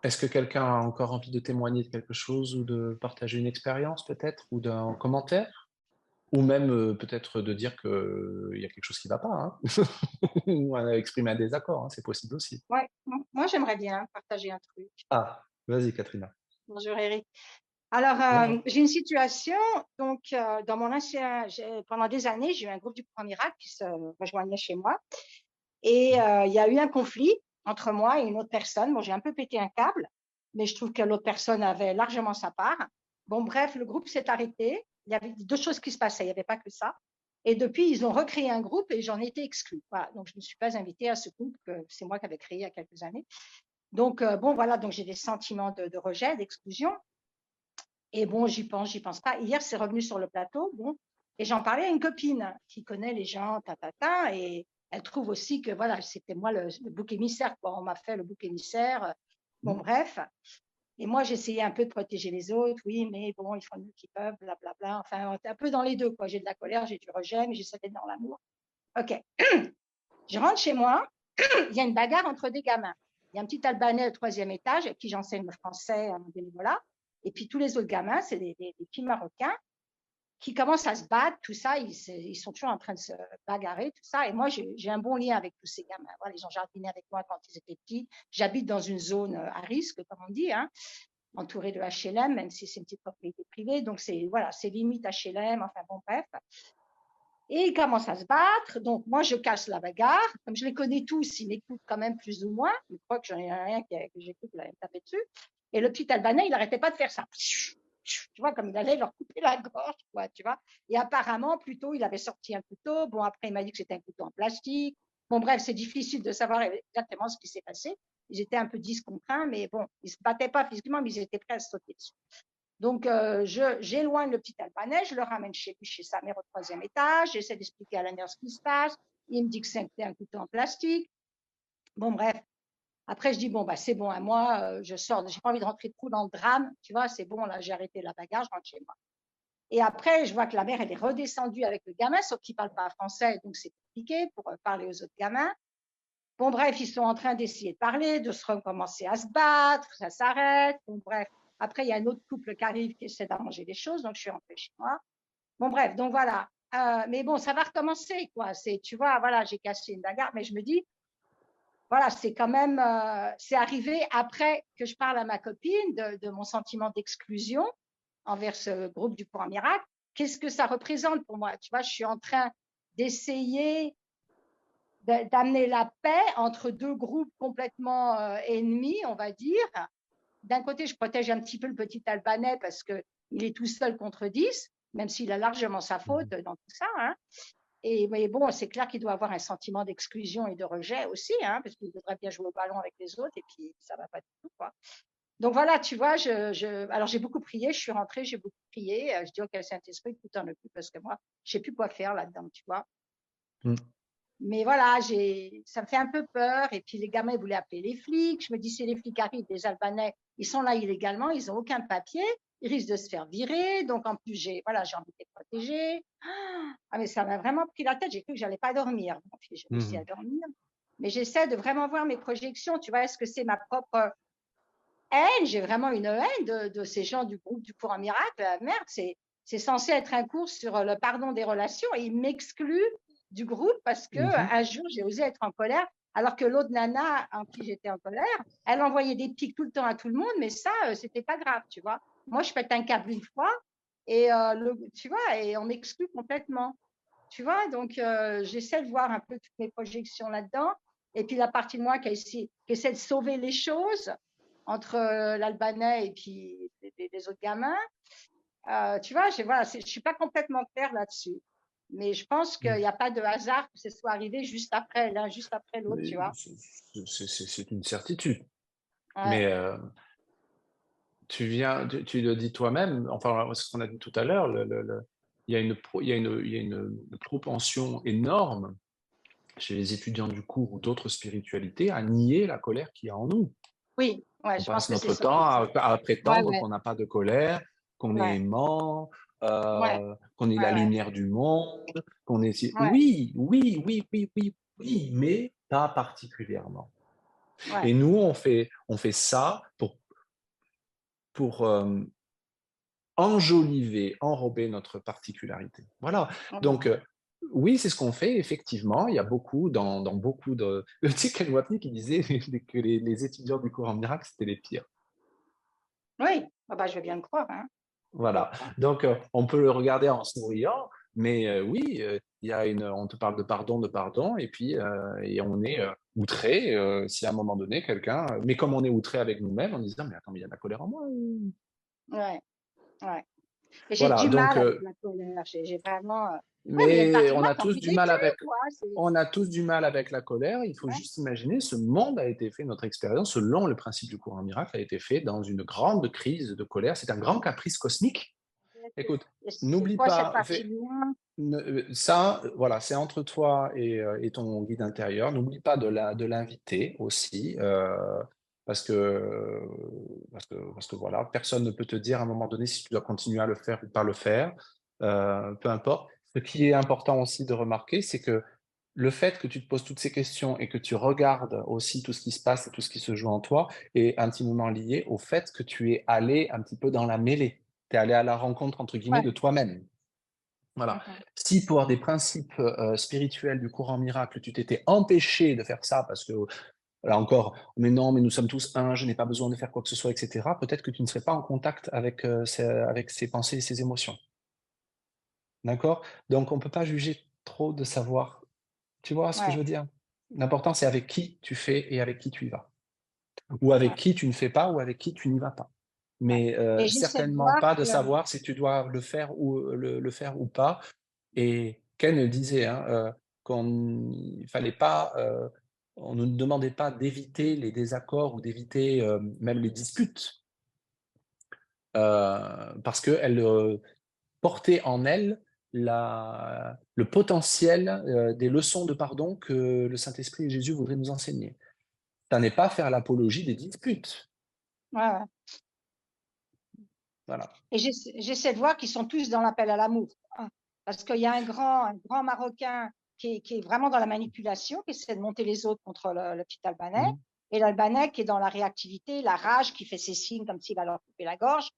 A: est-ce que quelqu'un a encore envie de témoigner de quelque chose ou de partager une expérience peut-être ou d'un commentaire? Ou même, peut-être de dire qu'il y a quelque chose qui ne va pas, hein? Ou exprimer un désaccord, hein, c'est possible aussi.
H: Ouais, moi j'aimerais bien partager un truc.
A: Ah, vas-y Katrina.
H: Bonjour Eric. Alors,
A: Bonjour.
H: j'ai une situation, donc dans mon ancien, pendant des années, j'ai eu un groupe du Grand Miracle qui se rejoignait chez moi. Et il y a eu un conflit entre moi et une autre personne. Bon, j'ai un peu pété un câble, mais je trouve que l'autre personne avait largement sa part. Bon, bref, le groupe s'est arrêté. Il y avait deux choses qui se passaient, il n'y avait pas que ça. Et depuis, ils ont recréé un groupe et j'en ai été exclue. Voilà, donc je ne suis pas invitée à ce groupe que c'est moi qui avais créé il y a quelques années. Donc, bon, voilà, donc j'ai des sentiments de rejet, d'exclusion. Et bon, j'y pense pas. Hier, c'est revenu sur le plateau, bon, et j'en parlais à une copine qui connaît les gens, et elle trouve aussi que voilà, c'était moi le bouc émissaire, quoi. On m'a fait le bouc émissaire. Bon, bref. Et moi, j'essayais un peu de protéger les autres, oui, mais bon, ils font le mieux qu'ils peuvent, blablabla. Enfin, on est un peu dans les deux, quoi. J'ai de la colère, j'ai du rejet, mais j'essaie d'être dans l'amour. OK. Je rentre chez moi, il y a une bagarre entre des gamins. Il y a un petit Albanais au 3e étage avec qui j'enseigne le français en bénévolat. Et puis tous les autres gamins, c'est des petits Marocains qui commencent à se battre, tout ça. Ils sont toujours en train de se bagarrer, tout ça. Et moi, j'ai un bon lien avec tous ces gamins. Voilà, ils ont jardiné avec moi quand ils étaient petits. J'habite dans une zone à risque, comme on dit, hein, entourée de HLM, même si c'est une petite propriété privée. Donc, voilà, c'est limite HLM, enfin bon, bref. Et ils commencent à se battre. Donc, moi, je casse la bagarre. Comme je les connais tous, ils m'écoutent quand même plus ou moins. Je crois que j'en ai rien que j'écoute, il allait me taper dessus. Et le petit Albanais, il n'arrêtait pas de faire ça. Tu vois, comme il allait leur couper la gorge, quoi, tu vois. Et apparemment, plutôt, il avait sorti un couteau. Bon, après, il m'a dit que c'était un couteau en plastique. Bon, bref, c'est difficile de savoir exactement ce qui s'est passé. Ils étaient un peu 10 contre 1, mais bon, ils ne se battaient pas physiquement, mais ils étaient prêts à se sauter dessus. Donc, j'éloigne le petit Albanais, je le ramène chez lui, chez sa mère au 3e étage, j'essaie d'expliquer à la mère ce qui se passe. Il me dit que c'est un couteau en plastique. Bon, bref. Après, je dis, bon, bah, c'est bon, à moi, je sors, j'ai pas envie de rentrer trop dans le drame, tu vois, c'est bon, là, j'ai arrêté la bagarre, je rentre chez moi. Et après, je vois que la mère, elle est redescendue avec le gamin, sauf qu'il parle pas français, donc c'est compliqué pour parler aux autres gamins. Bon, bref, ils sont en train d'essayer de parler, de se recommencer à se battre, ça s'arrête. Bon, bref. Après, il y a un autre couple qui arrive qui essaie d'arranger les choses, donc je suis rentrée chez moi. Bon, bref, donc voilà. Mais bon, ça va recommencer, quoi. Tu vois, voilà, j'ai cassé une bagarre, mais je me dis, voilà, c'est quand même, c'est arrivé après que je parle à ma copine de mon sentiment d'exclusion envers ce groupe du courant miracle. Qu'est-ce que ça représente pour moi? Tu vois, je suis en train d'essayer d'amener la paix entre deux groupes complètement ennemis, on va dire. D'un côté, je protège un petit peu le petit Albanais parce qu'il est tout seul contre 10, même s'il a largement sa faute dans tout ça. Hein. Mais bon, c'est clair qu'il doit avoir un sentiment d'exclusion et de rejet aussi, hein, parce qu'il devrait bien jouer au ballon avec les autres et puis ça va pas du tout, quoi. Donc voilà, tu vois, alors j'ai beaucoup prié, je suis rentrée, j'ai beaucoup prié. Je dis, OK, Saint-Esprit, tout en occupe parce que moi, je sais plus quoi faire là-dedans, tu vois. Mais voilà, ça me fait un peu peur. Et puis les gamins, ils voulaient appeler les flics. Je me dis, si les flics arrivent, les Albanais, ils sont là illégalement, ils n'ont aucun papier, ils risquent de se faire virer. Donc en plus, j'ai envie de les protéger. Ah, mais ça m'a vraiment pris la tête. J'ai cru que j'allais pas dormir. Bon, puis j'ai réussi à dormir. Mais j'essaie de vraiment voir mes projections. Tu vois, est-ce que c'est ma propre haine? J'ai vraiment une haine de ces gens du groupe du courant miracle. Merde, c'est censé être un cours sur le pardon des relations et ils m'excluent du groupe parce que un jour j'ai osé être en colère alors que l'autre nana en qui j'étais en colère, elle envoyait des pics tout le temps à tout le monde, mais ça c'était pas grave, tu vois. Moi je pète un câble une fois et tu vois, et on m'exclut complètement, tu vois. Donc j'essaie de voir un peu toutes mes projections là-dedans et puis la partie de moi qui essaie de sauver les choses entre l'Albanais et puis les autres gamins. Tu vois, je suis pas complètement claire là-dessus. Mais je pense qu'il n'y a pas de hasard que ce soit arrivé juste après, l'un juste après l'autre, tu vois.
A: C'est une certitude.
H: Ouais.
A: Mais tu le dis toi-même, enfin, ce qu'on a dit tout à l'heure, il y a une propension énorme chez les étudiants du cours ou d'autres spiritualités à nier la colère qu'il y a en nous.
H: Oui, ouais,
A: On
H: je pense
A: passe
H: que c'est
A: notre
H: ça.
A: temps à prétendre
H: Ouais.
A: qu'on n'a pas de colère, qu'on est
H: Ouais.
A: aimant,
H: Ouais.
A: qu'on est la
H: Ouais.
A: lumière du monde, qu'on est...
H: Ouais.
A: Oui, mais pas particulièrement.
H: Ouais.
A: Et nous, on fait ça pour enjoliver, enrober notre particularité. Voilà. Donc, oui, c'est ce qu'on fait, effectivement. Il y a beaucoup, dans beaucoup de... Tu sais, Ken Watney qui disait que les étudiants du courant miracle, c'était les pires.
H: Oui, ah bah, je veux bien le croire. Hein.
A: Voilà. Donc, on peut le regarder en souriant, mais oui, il y a on te parle de pardon, et puis et on est outré si à un moment donné, quelqu'un... Mais comme on est outré avec nous-mêmes, en disant, mais attends, mais il y a de la colère en moi.
H: Ouais. Ouais. Mais j'ai
A: Voilà,
H: du
A: donc...
H: mal avec la colère. J'ai vraiment... Oui, mais il y a une
A: Mais
H: partie de
A: on
H: moi
A: a
H: qui a
A: tous
H: envie
A: du mal
H: d'écrire,
A: avec,
H: quoi.
A: on a tous du mal avec la colère. Il faut
H: Ouais.
A: juste imaginer, ce monde a été fait, notre expérience, selon le principe du courant miracle, a été fait dans une grande crise de colère. C'est un grand caprice cosmique. Écoute,
H: C'est
A: n'oublie
H: quoi cette
A: pas,
H: partie de moi?
A: ça, voilà, c'est entre toi et ton guide intérieur. N'oublie pas de l'inviter aussi, parce que voilà, personne ne peut te dire à un moment donné si tu dois continuer à le faire ou pas le faire, peu importe. Ce qui est important aussi de remarquer, c'est que le fait que tu te poses toutes ces questions et que tu regardes aussi tout ce qui se passe et tout ce qui se joue en toi est intimement lié au fait que tu es allé un petit peu dans la mêlée. Tu es allé à la rencontre, entre guillemets, de toi-même. Voilà. Si pour des principes spirituels du courant miracle, tu t'étais empêché de faire ça parce que, là encore, mais non, mais nous sommes tous un, je n'ai pas besoin de faire quoi que ce soit, etc., peut-être que tu ne serais pas en contact avec ces pensées et ces émotions. D'accord? Donc, on ne peut pas juger trop de savoir. Tu vois ce que je veux dire? L'important, c'est avec qui tu fais et avec qui tu y vas. Ou avec qui tu ne fais pas ou avec qui tu n'y vas pas. Mais
H: j'essaie de
A: certainement
H: voir
A: pas de
H: que...
A: savoir si tu dois le faire ou pas. Et Ken disait qu'on ne fallait pas, on ne demandait pas d'éviter les désaccords ou d'éviter même les disputes. parce qu'elle portait en elle le potentiel des leçons de pardon que le Saint-Esprit et Jésus voudraient nous enseigner. Ça n'est pas faire l'apologie des disputes.
H: Ouais, ouais.
A: Voilà.
H: Et j'essaie de voir qu'ils sont tous dans l'appel à l'amour, hein. Parce qu'il y a un grand Marocain qui est vraiment dans la manipulation, qui essaie de monter les autres contre le petit Albanais, et l'Albanais qui est dans la réactivité, la rage, qui fait ses signes comme s'il va leur couper la gorge.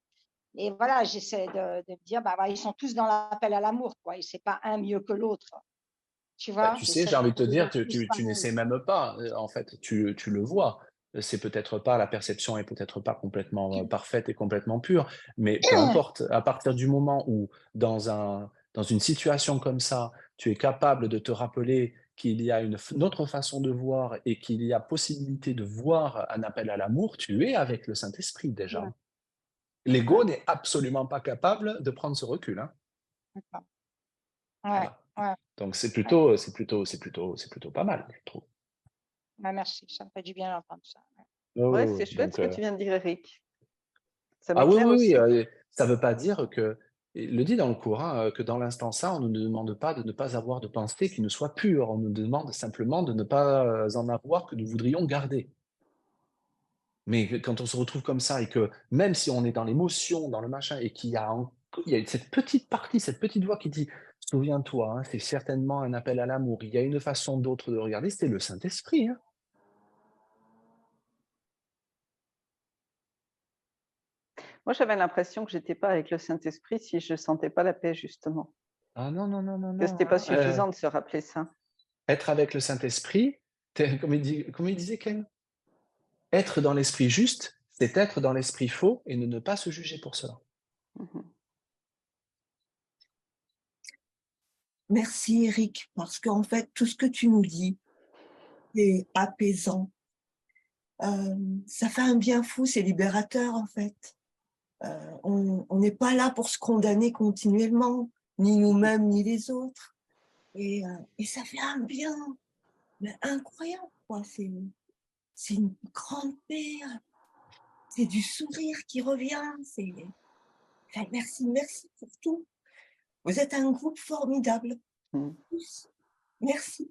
H: Et voilà, j'essaie de dire, bah, ils sont tous dans l'appel à l'amour, quoi. Et c'est pas un mieux que l'autre. Tu
A: Bah,
H: vois,
A: tu sais,
H: j'essaie
A: j'ai envie de te
H: de les
A: dire,
H: voir tous
A: tu n'essaies
H: pareils.
A: même pas, en fait, tu le vois. C'est peut-être pas, la perception est peut-être pas complètement parfaite et complètement pure, mais peu importe. À partir du moment où, dans une situation comme ça, tu es capable de te rappeler qu'il y a une autre façon de voir et qu'il y a possibilité de voir un appel à l'amour, tu es avec le Saint-Esprit déjà.
H: Ouais,
A: L'ego
H: ouais,
A: n'est absolument pas capable de prendre ce recul, hein.
H: d'accord. Ouais,
A: Voilà.
H: ouais,
A: Donc
H: ouais.
A: c'est plutôt pas mal, je trouve.
H: Ouais, merci, ça me fait du bien d'entendre ça.
A: Ouais,
C: Ouais,
A: ouais,
C: c'est
A: ouais.
C: chouette
A: Donc,
C: ce que tu viens de dire, Eric. Ça
A: ah oui,
C: m'éclaire
A: oui, oui,
C: aussi.
A: ça ne veut pas dire que, il le dit dans le Coran, que dans l'instant ça, on ne nous demande pas de ne pas avoir de pensée qui ne soit pure. On nous demande simplement de ne pas en avoir que nous voudrions garder. Mais quand on se retrouve comme ça et que même si on est dans l'émotion, dans le machin, et il y a cette petite partie, cette petite voix qui dit: «Souviens-toi, hein, c'est certainement un appel à l'amour. Il y a une façon d'autre de regarder», c'est le Saint-Esprit, hein.
C: Moi, j'avais l'impression que j'étais pas avec le Saint-Esprit si je sentais pas la paix, justement.
A: Ah non, non, non, non,
C: Que
A: non,
C: c'était pas
A: hein,
C: suffisant de se rappeler ça.
A: être avec le Saint-Esprit, comme il disait Ken? Être dans l'esprit juste, c'est être dans l'esprit faux et ne pas se juger pour cela.
C: Mhm.
I: Merci Eric, parce qu'en fait, tout ce que tu nous dis est apaisant. Ça fait un bien fou, c'est libérateur en fait. On n'est pas là pour se condamner continuellement, ni nous-mêmes, ni les autres. Et ça fait un bien mais incroyable, quoi. C'est une grande paix, c'est du sourire qui revient. Enfin, merci pour tout. Vous êtes un groupe formidable.
C: Mm.
I: Merci.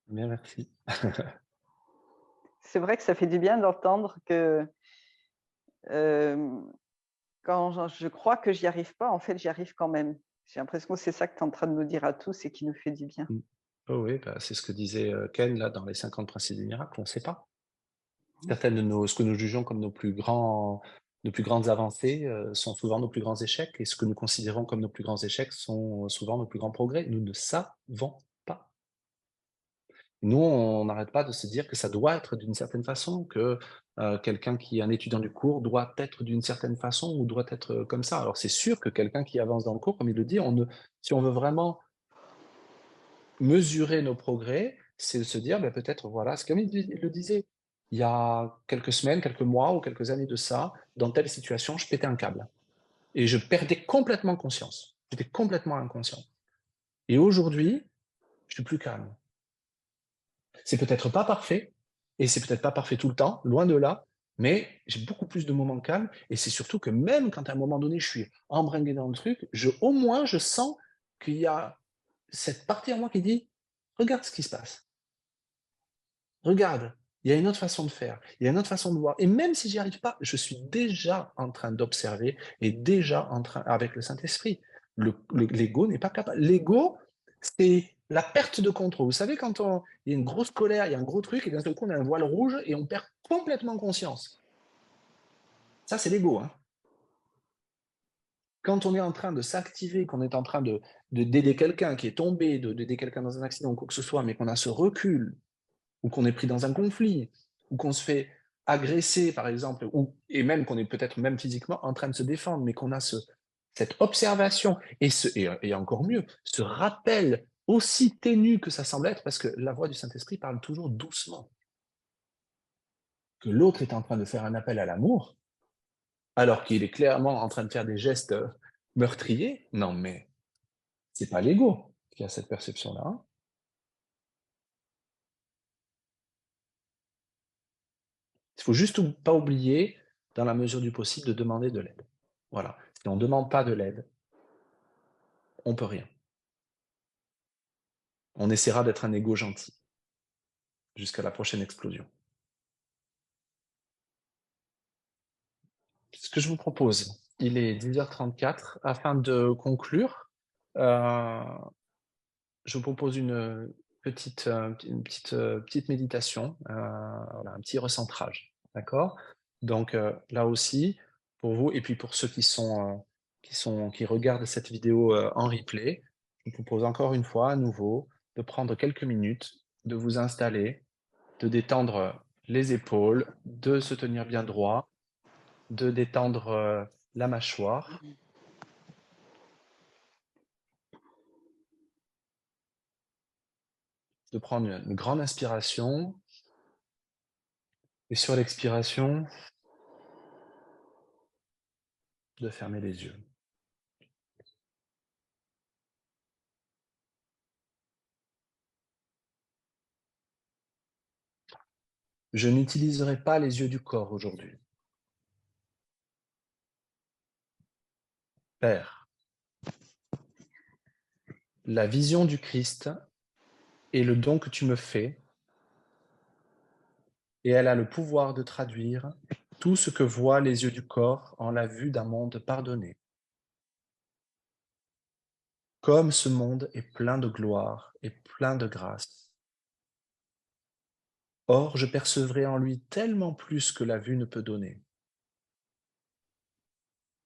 A: Bien, merci.
C: C'est vrai que ça fait du bien d'entendre que quand je crois que j'y arrive pas, en fait, j'y arrive quand même. J'ai l'impression que c'est ça que tu es en train de nous dire à tous et qui nous fait du bien.
A: Mm. Oh oui, bah, c'est ce que disait Ken là dans les 50 principes du miracle, on ne sait pas. Certaines ce que nous jugeons comme nos plus grandes avancées sont souvent nos plus grands échecs, et ce que nous considérons comme nos plus grands échecs sont souvent nos plus grands progrès. Nous ne savons pas. Nous, on n'arrête pas de se dire que ça doit être d'une certaine façon, que quelqu'un qui est un étudiant du cours doit être d'une certaine façon ou doit être comme ça. Alors c'est sûr que quelqu'un qui avance dans le cours, comme il le dit, si on veut vraiment mesurer nos progrès, c'est de se dire, ben, peut-être, voilà, c'est comme il le disait, il y a quelques semaines, quelques mois ou quelques années de ça, dans telle situation, je pétais un câble et je perdais complètement conscience. J'étais complètement inconscient. Et aujourd'hui, je suis plus calme. C'est peut-être pas parfait, et c'est peut-être pas parfait tout le temps, loin de là, mais j'ai beaucoup plus de moments calmes, et c'est surtout que même quand à un moment donné, je suis embringué dans le truc, au moins, je sens qu'il y a cette partie en moi qui dit: «Regarde ce qui se passe. Regarde, il y a une autre façon de faire, il y a une autre façon de voir», et même si j'y arrive pas, je suis déjà en train d'observer et déjà en train avec le Saint-Esprit. L'ego n'est pas capable. L'ego, c'est la perte de contrôle. Vous savez, quand il y a une grosse colère, il y a un gros truc, et d'un seul coup, on a un voile rouge et on perd complètement conscience. Ça, c'est l'ego, hein. Quand on est en train de s'activer, qu'on est en train d'aider quelqu'un qui est tombé, d'aider quelqu'un dans un accident ou quoi que ce soit, mais qu'on a ce recul, ou qu'on est pris dans un conflit, ou qu'on se fait agresser, par exemple, et même qu'on est peut-être même physiquement en train de se défendre, mais qu'on a cette observation, et encore mieux, ce rappel aussi ténu que ça semble être, parce que la voix du Saint-Esprit parle toujours doucement, que l'autre est en train de faire un appel à l'amour, alors qu'il est clairement en train de faire des gestes meurtriers. Non, mais c'est pas l'ego qui a cette perception-là, hein. Il faut juste pas oublier, dans la mesure du possible, de demander de l'aide. Voilà. Si on ne demande pas de l'aide, on ne peut rien. On essaiera d'être un ego gentil jusqu'à la prochaine explosion. Ce que je vous propose, il est 10h34, afin de conclure, je vous propose une petite méditation, voilà, un petit recentrage, d'accord? Donc, là aussi, pour vous et puis pour ceux qui regardent cette vidéo, en replay, je vous propose encore une fois, à nouveau, de prendre quelques minutes, de vous installer, de détendre les épaules, de se tenir bien droit, de détendre, la mâchoire. De prendre une grande inspiration et sur l'expiration, de fermer les yeux. Je n'utiliserai pas les yeux du corps aujourd'hui. Père, la vision du Christ est le don que tu me fais et elle a le pouvoir de traduire tout ce que voient les yeux du corps en la vue d'un monde pardonné. Comme ce monde est plein de gloire et plein de grâce. Or, je percevrai en lui tellement plus que la vue ne peut donner.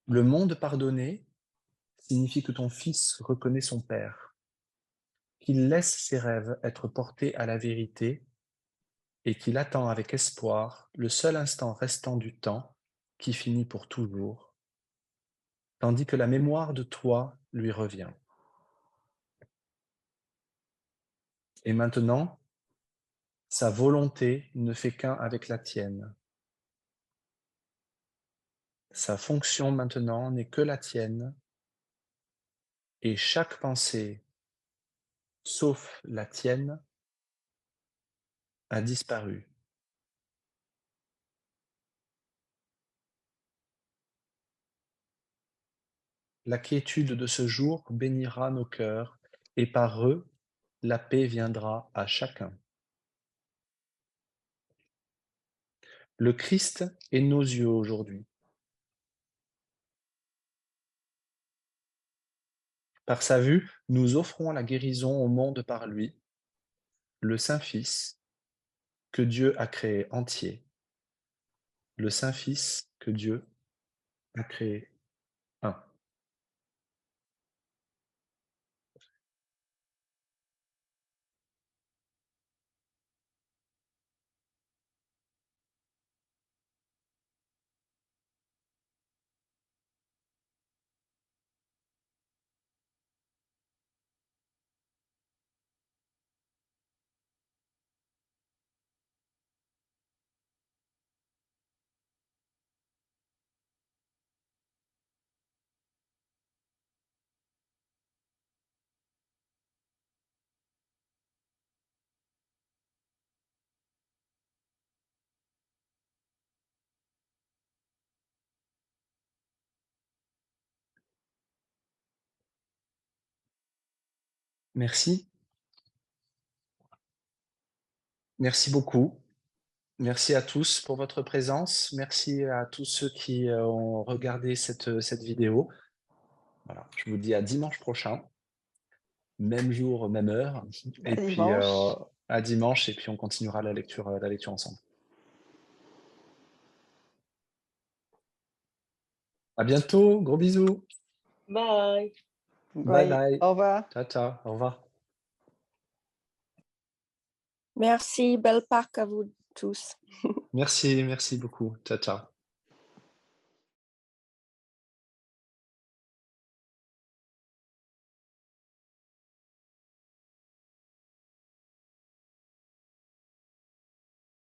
A: Le monde pardonné signifie que ton fils reconnaît son Père, qu'il laisse ses rêves être portés à la vérité et qu'il attend avec espoir le seul instant restant du temps qui finit pour toujours, tandis que la mémoire de toi lui revient. Et maintenant, sa volonté ne fait qu'un avec la tienne. Sa fonction maintenant n'est que la tienne, et chaque pensée, sauf la tienne, a disparu. La quiétude de ce jour bénira nos cœurs, et par eux, la paix viendra à chacun. Le Christ est nos yeux aujourd'hui. Par sa vue, nous offrons la guérison au monde par lui, le Saint-Fils, que Dieu a créé entier, le Saint-Fils que Dieu a créé un. Merci. Merci beaucoup. Merci à tous pour votre présence. Merci à tous ceux qui ont regardé cette vidéo. Voilà, je vous dis à dimanche prochain, même jour, même heure, et puis
C: Dimanche.
A: à dimanche, et puis on continuera la lecture ensemble. À bientôt, gros bisous.
B: Bye.
A: Bye bye.
C: Au revoir.
A: Ciao, ciao, au revoir.
F: Merci, belle Pâques à vous tous.
A: Merci beaucoup. Ciao, ciao.